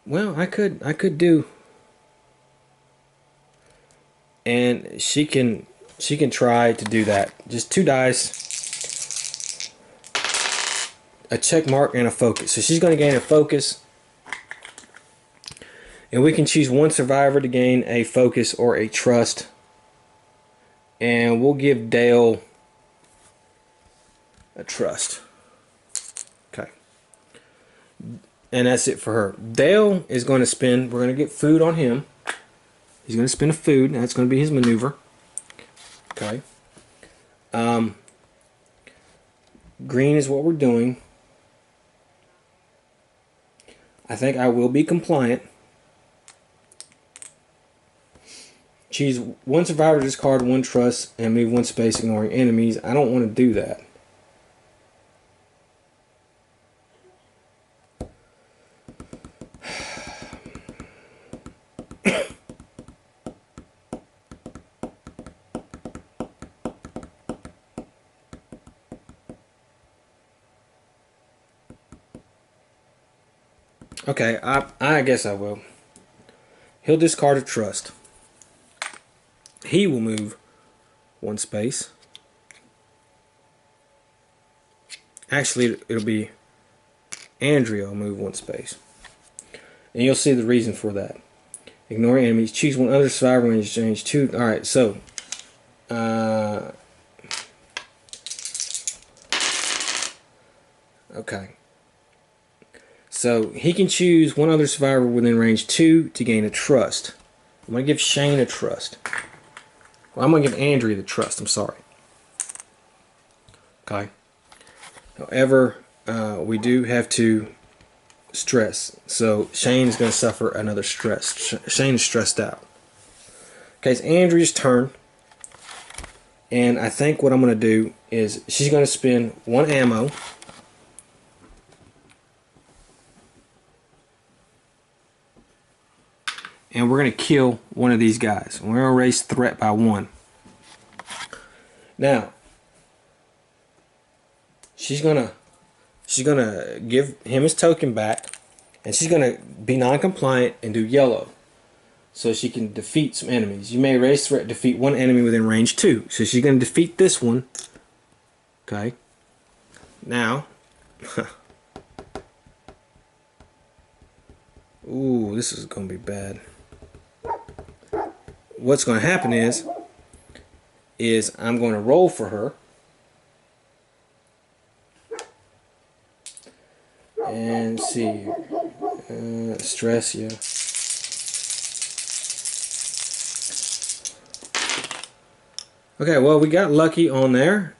Well, I could do, and she can try to do that. Just 2 dice, a check mark, and a focus. So she's going to gain a focus, and we can choose 1 survivor to gain a focus or a trust, and we'll give Dale a trust. Okay. And that's it for her. Dale is going to spend, we're going to get food on him. He's going to spend a food, and that's going to be his maneuver. Okay. Green is what we're doing. I think I will be compliant. Choose 1 survivor, discard 1 trust, and move 1 space, ignoring enemies. I don't want to do that. Okay, I guess I will. He'll discard a trust. He will move 1 space. Actually, it'll be Andrea will move 1 space. And you'll see the reason for that. Ignore enemies. Choose 1 other survivor and exchange 2. Alright, so okay. So he can choose 1 other survivor within range 2 to gain a trust. I'm going to give Shane a trust. Well, I'm going to give Andrea the trust. I'm sorry. Okay. However, we do have to stress. So Shane is going to suffer another stress. Shane is stressed out. Okay, it's Andrea's turn. And I think what I'm going to do is she's going to spend 1 ammo. And we're going to kill one of these guys. We're going to raise threat by 1. Now, she's gonna give him his token back, and she's gonna be non-compliant and do yellow, so she can defeat some enemies. You may raise threat, defeat 1 enemy within range 2. So she's gonna defeat this one. Okay. Now, ooh, this is gonna be bad. What's gonna happen is I'm going to roll for her. And let's see here. Stress, yeah. Okay, well, we got lucky on there.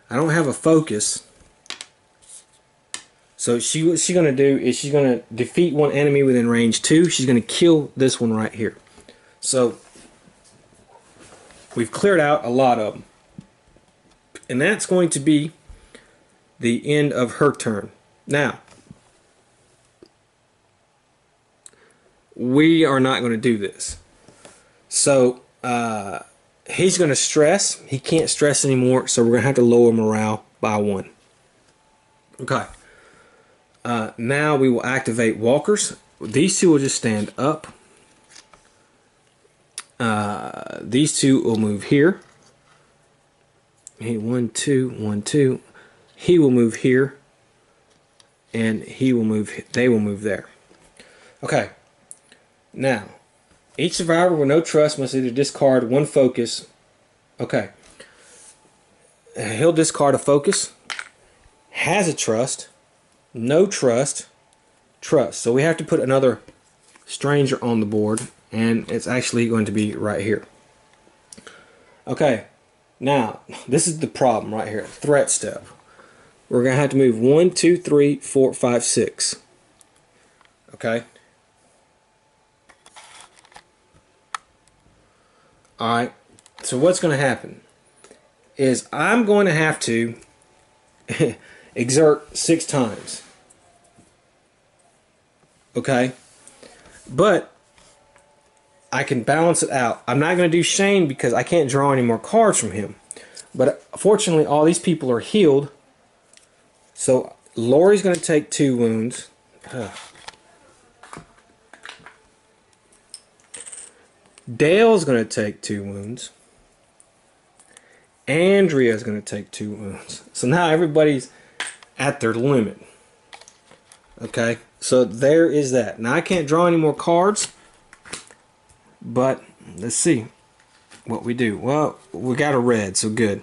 I don't have a focus. So what she's going to do is she's going to defeat one enemy within range 2. She's going to kill this one right here. So we've cleared out a lot of them. And that's going to be the end of her turn. Now, we are not going to do this. So he's going to stress. He can't stress anymore, so we're going to have to lower morale by 1. Okay. Now we will activate walkers. These two will just stand up. These two will move here. Hey, 1, 2, 1, 2. He will move here, and he will move. They will move there. Okay. Now, each survivor with no trust must either discard 1 focus. Okay. He'll discard a focus. Has a trust. No trust. Trust. So we have to put another stranger on the board, and it's actually going to be right here. Okay. Now, this is the problem right here. Threat step. We're going to have to move 1, 2, 3, 4, 5, 6. Okay. Alright. So what's going to happen is I'm going to have to exert 6 times. Okay. But I can balance it out. I'm not going to do Shane because I can't draw any more cards from him. But fortunately, all these people are healed. So Lori's going to take 2 wounds. Dale's going to take 2 wounds. Andrea's going to take 2 wounds. So now everybody's at their limit. Okay, so there is that. Now I can't draw any more cards. But let's see what we do. Well, we got a red, so good.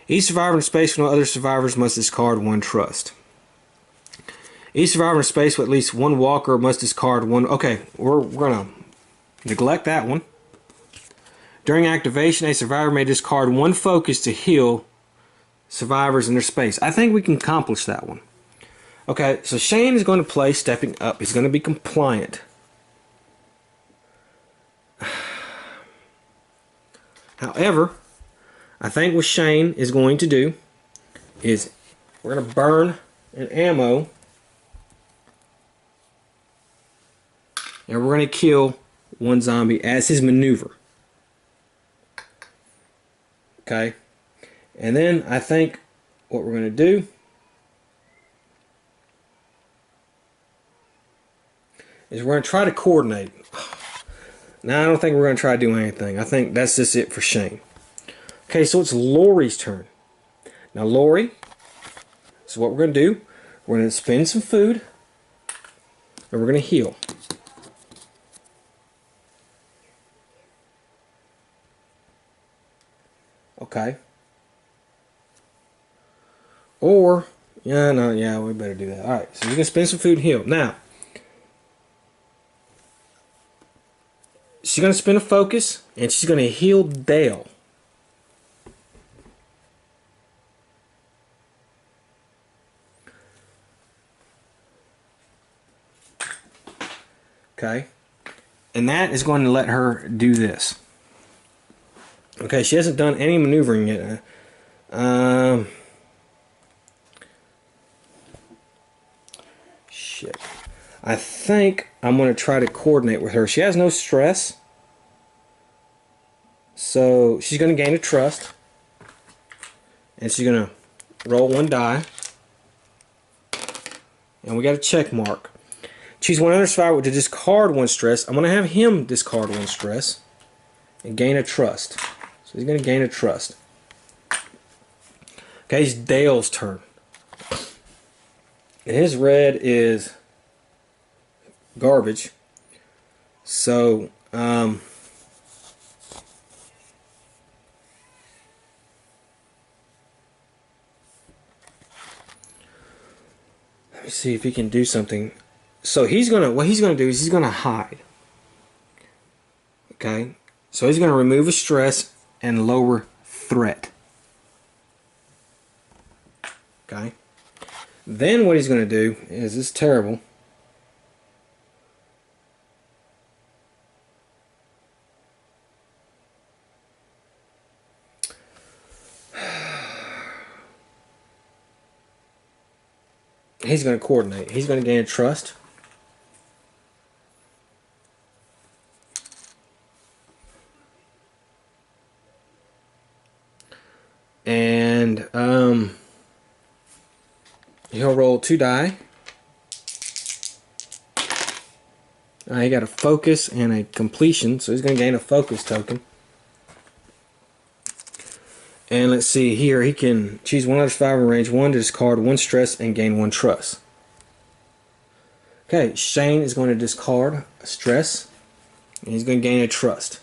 Each survivor in space with no other survivors must discard 1 trust. Each survivor in space with at least 1 walker must discard 1. Okay, we're going to neglect that one. During activation, a survivor may discard 1 focus to heal survivors in their space. I think we can accomplish that one. Okay, so Shane is going to play stepping up. He's going to be compliant. However, I think what Shane is going to do is we're going to burn an ammo, and we're going to kill 1 zombie as his maneuver. Okay, and then I think what we're going to do is we're going to try to coordinate. Now I don't think we're going to try to do anything. I think that's just it for Shane. Okay, so it's Lori's turn. Now Lori, so what we're going to do, we're going to spend some food, and we're going to heal. Okay. Or, we better do that. Alright, so you're going to spend some food and heal. Now, she's going to spend a focus, and she's going to heal Dale. Okay. And that is going to let her do this. Okay, she hasn't done any maneuvering yet. Shit. I think I'm going to try to coordinate with her. She has no stress. So she's going to gain a trust. And she's going to roll 1 die. And we got a check mark. Choose 1 other survivor to discard 1 stress. I'm going to have him discard 1 stress. And gain a trust. So he's going to gain a trust. Okay, it's Dale's turn. And his red is garbage. So, Let me see if he can do something. So what he's gonna do is he's gonna hide. Okay? So he's gonna remove a stress and lower threat. Okay? Then what he's gonna do is, this is terrible. He's going to coordinate. He's going to gain trust. And he'll roll 2 die. He got a focus and a completion, so he's going to gain a focus token. And let's see here, he can choose one other survivor in range 1 to discard 1 stress and gain 1 trust. Okay, Shane is going to discard a stress, and he's going to gain a trust.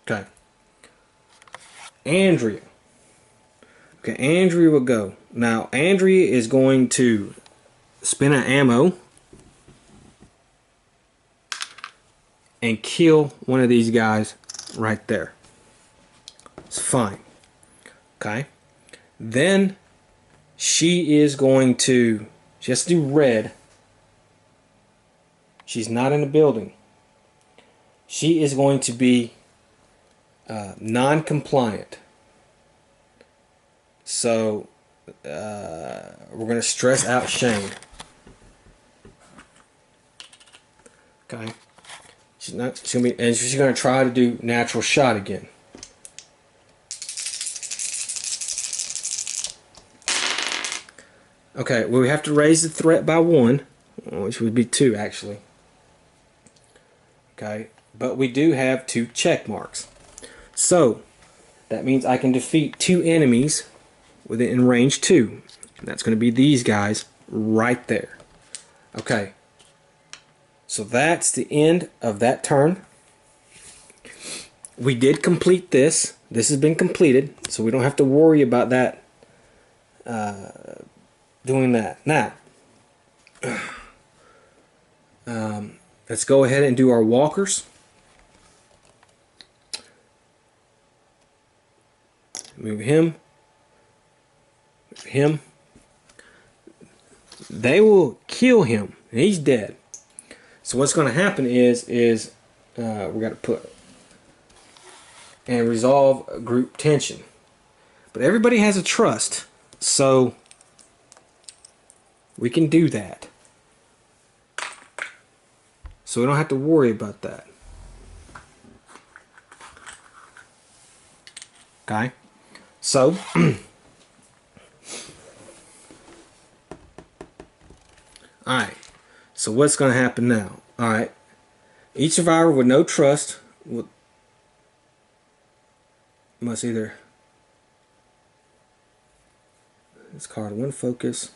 Okay. Andrea. Okay, Andrea will go. Now, Andrea is going to spin an ammo and kill one of these guys right there. It's fine. Okay. Then she is going to, she has to do red. She's not in the building. She is going to be non-compliant. So we're going to stress out Shane. Okay. She's going to try to do natural shot again. Okay, well, we have to raise the threat by 1, which would be 2 actually. Okay, but we do have 2 check marks. So that means I can defeat 2 enemies within range 2. And that's going to be these guys right there. Okay. So that's the end of that turn. We did complete this. This has been completed, so we don't have to worry about that. Doing that. Now, let's go ahead and do our walkers. Move him. Move him. They will kill him. And he's dead. So what's going to happen is we got to put and resolve group tension. But everybody has a trust, so we can do that. So we don't have to worry about that. Okay? So alright. So what's going to happen now? Alright. Each survivor with no trust must either discard 1 focus.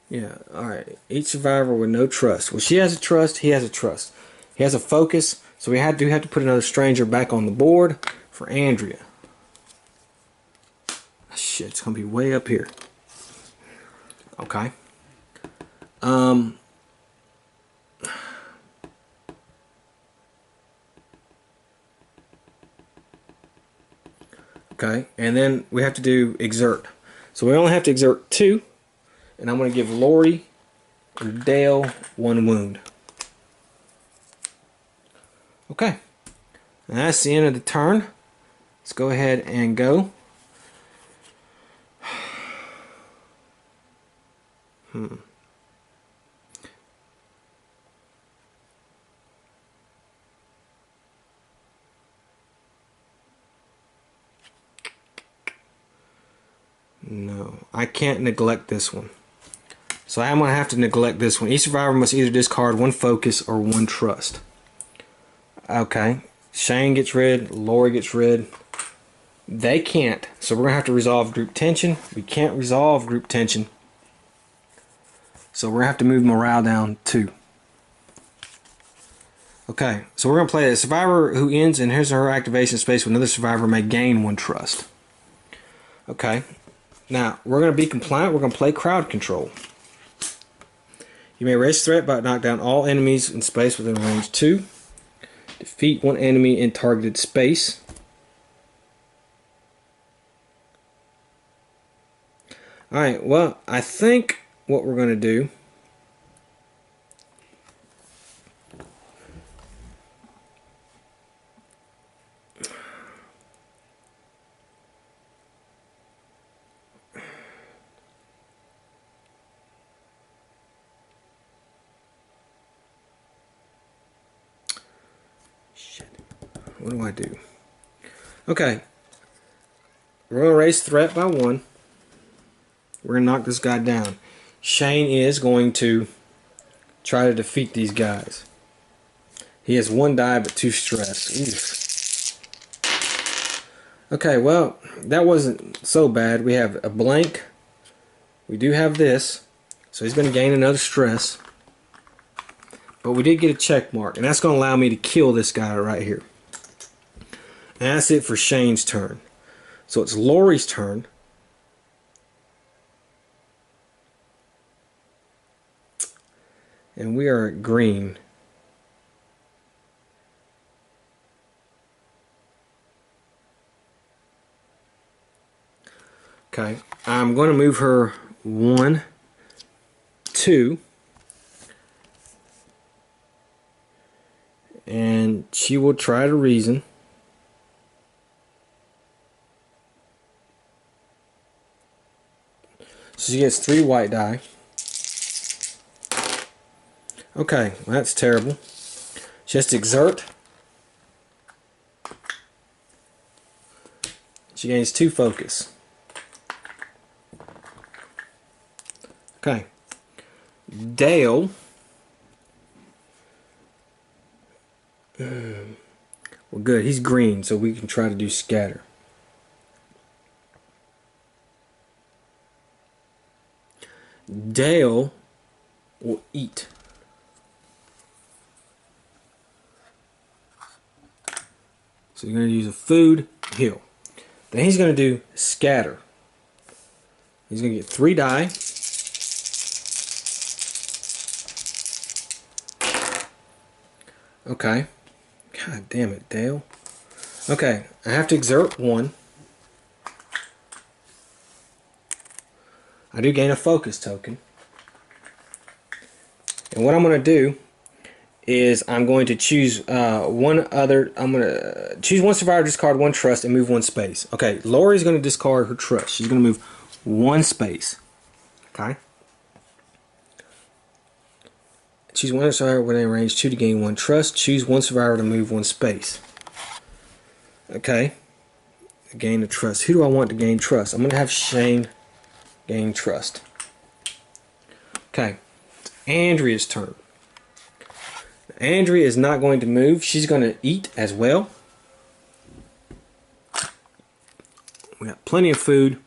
Yeah, alright. Each survivor with no trust. Well, she has a trust, he has a trust. He has a focus, so we do have to put another stranger back on the board for Andrea. Shit, it's going to be way up here. Okay. Okay, and then we have to do exert. So we only have to exert 2, and I'm going to give Lori and Dale 1 wound. Okay, and that's the end of the turn. Let's go ahead and go. No, I can't neglect this one. So I'm going to have to neglect this one. Each survivor must either discard 1 focus or 1 trust. Okay. Shane gets rid. Lori gets rid. They can't. So we're going to have to resolve group tension. We can't resolve group tension. So we're going to have to move morale down 2. Okay. So we're going to play a survivor who ends in his or her activation space with another survivor may gain 1 trust. Okay. Now, we're going to be compliant. We're going to play crowd control. You may raise threat by knock down all enemies in space within range 2. Defeat one enemy in targeted space. Alright, well, I think what we're going to do what do I do? Okay. We're going to raise threat by 1. We're going to knock this guy down. Shane is going to try to defeat these guys. He has 1 die but 2 stress. Oof. Okay, well, that wasn't so bad. We have a blank. We do have this. So he's going to gain another stress. But we did get a check mark. And that's going to allow me to kill this guy right here. And that's it for Shane's turn. So it's Lori's turn. And we are at green. Okay, I'm going to move her 1, 2. And she will try to reason. So she gets 3 white die. Okay, well, that's terrible. She has to exert. She gains 2 focus. Okay. Dale. Well, good. He's green, so we can try to do scatter. Dale will eat. So you're going to use a food heal. Then he's going to do scatter. He's going to get 3 die. Okay. God damn it, Dale. Okay, I have to exert 1. I do gain a focus token. And what I'm going to do is I'm going to choose I'm going to choose 1 survivor, discard 1 trust, and move 1 space. Okay, Lori's going to discard her trust. She's going to move 1 space. Okay. Choose 1 survivor within range 2 to gain 1 trust. Choose 1 survivor to move 1 space. Okay. Gain the trust. Who do I want to gain trust? I'm going to have Shane gain trust. Okay. It's Andrea's turn. Andrea is not going to move. She's going to eat as well. We got plenty of food.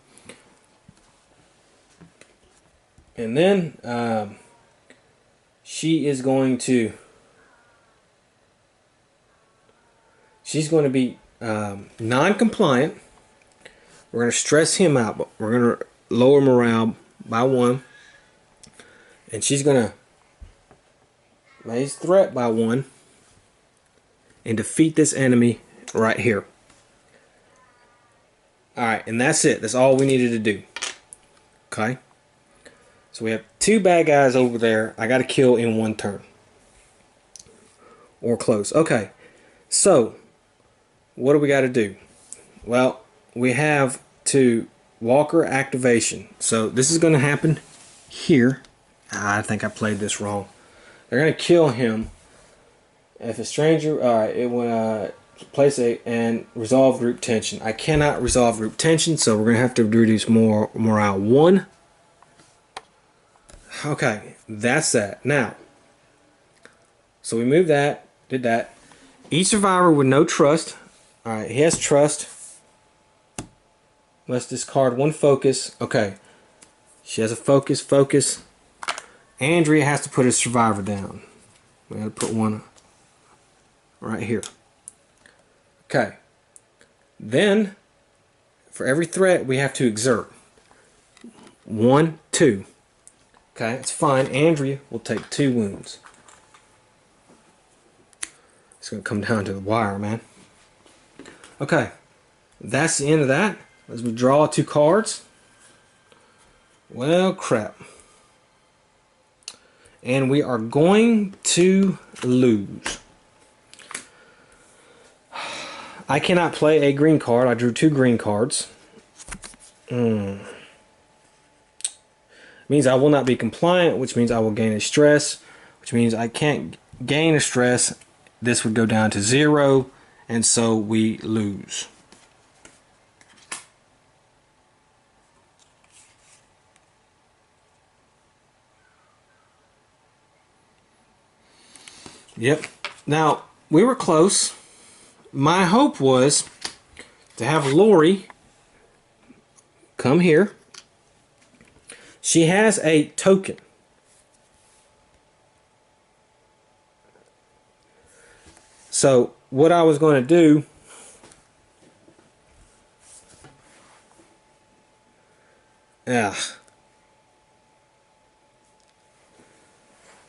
And then she is going to be non-compliant. We're going to stress him out, but we're going to lower morale by 1. And she's going to raise threat by 1 and defeat this enemy right here. Alright, and that's it. That's all we needed to do. Okay? So we have 2 bad guys over there I got to kill in 1 turn. Or close. Okay. So, what do we got to do? Well, we have to Walker activation. So this is going to happen here. I think I played this wrong. They're going to kill him. If a stranger, it will place and resolve group tension. I cannot resolve group tension, so we're going to have to reduce morale 1. Okay, that's that. Now, so we moved that, did that. Each survivor with no trust. Alright, he has trust. Let's discard 1 focus. Okay, she has a focus. Andrea has to put a survivor down. We got to put 1 right here. Okay. Then, for every threat, we have to exert. 1, 2. Okay, it's fine. Andrea will take 2 wounds. It's going to come down to the wire, man. Okay, that's the end of that. As we draw 2 cards. Well, crap. And we are going to lose. I cannot play a green card. I drew 2 green cards. Means I will not be compliant, which means I will gain a stress, which means I can't gain a stress. This would go down to 0, and so we lose. Yep. Now, we were close. My hope was to have Lori come here. She has a token. So, what I was going to do,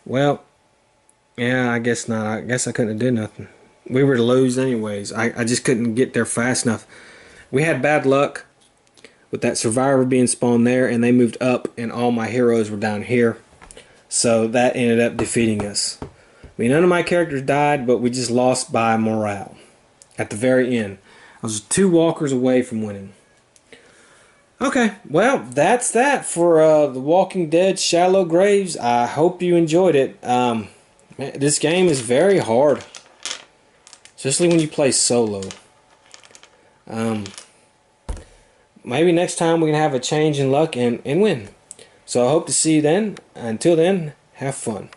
well, yeah, I guess not. I guess I couldn't have did nothing. We were to lose anyways. I just couldn't get there fast enough. We had bad luck with that survivor being spawned there, and they moved up, and all my heroes were down here. So that ended up defeating us. I mean, none of my characters died, but we just lost by morale at the very end. I was 2 walkers away from winning. Okay, well, that's that for The Walking Dead Shallow Graves. I hope you enjoyed it. Man, this game is very hard, especially when you play solo. Maybe next time we can have a change in luck and win. So I hope to see you then. Until then, have fun.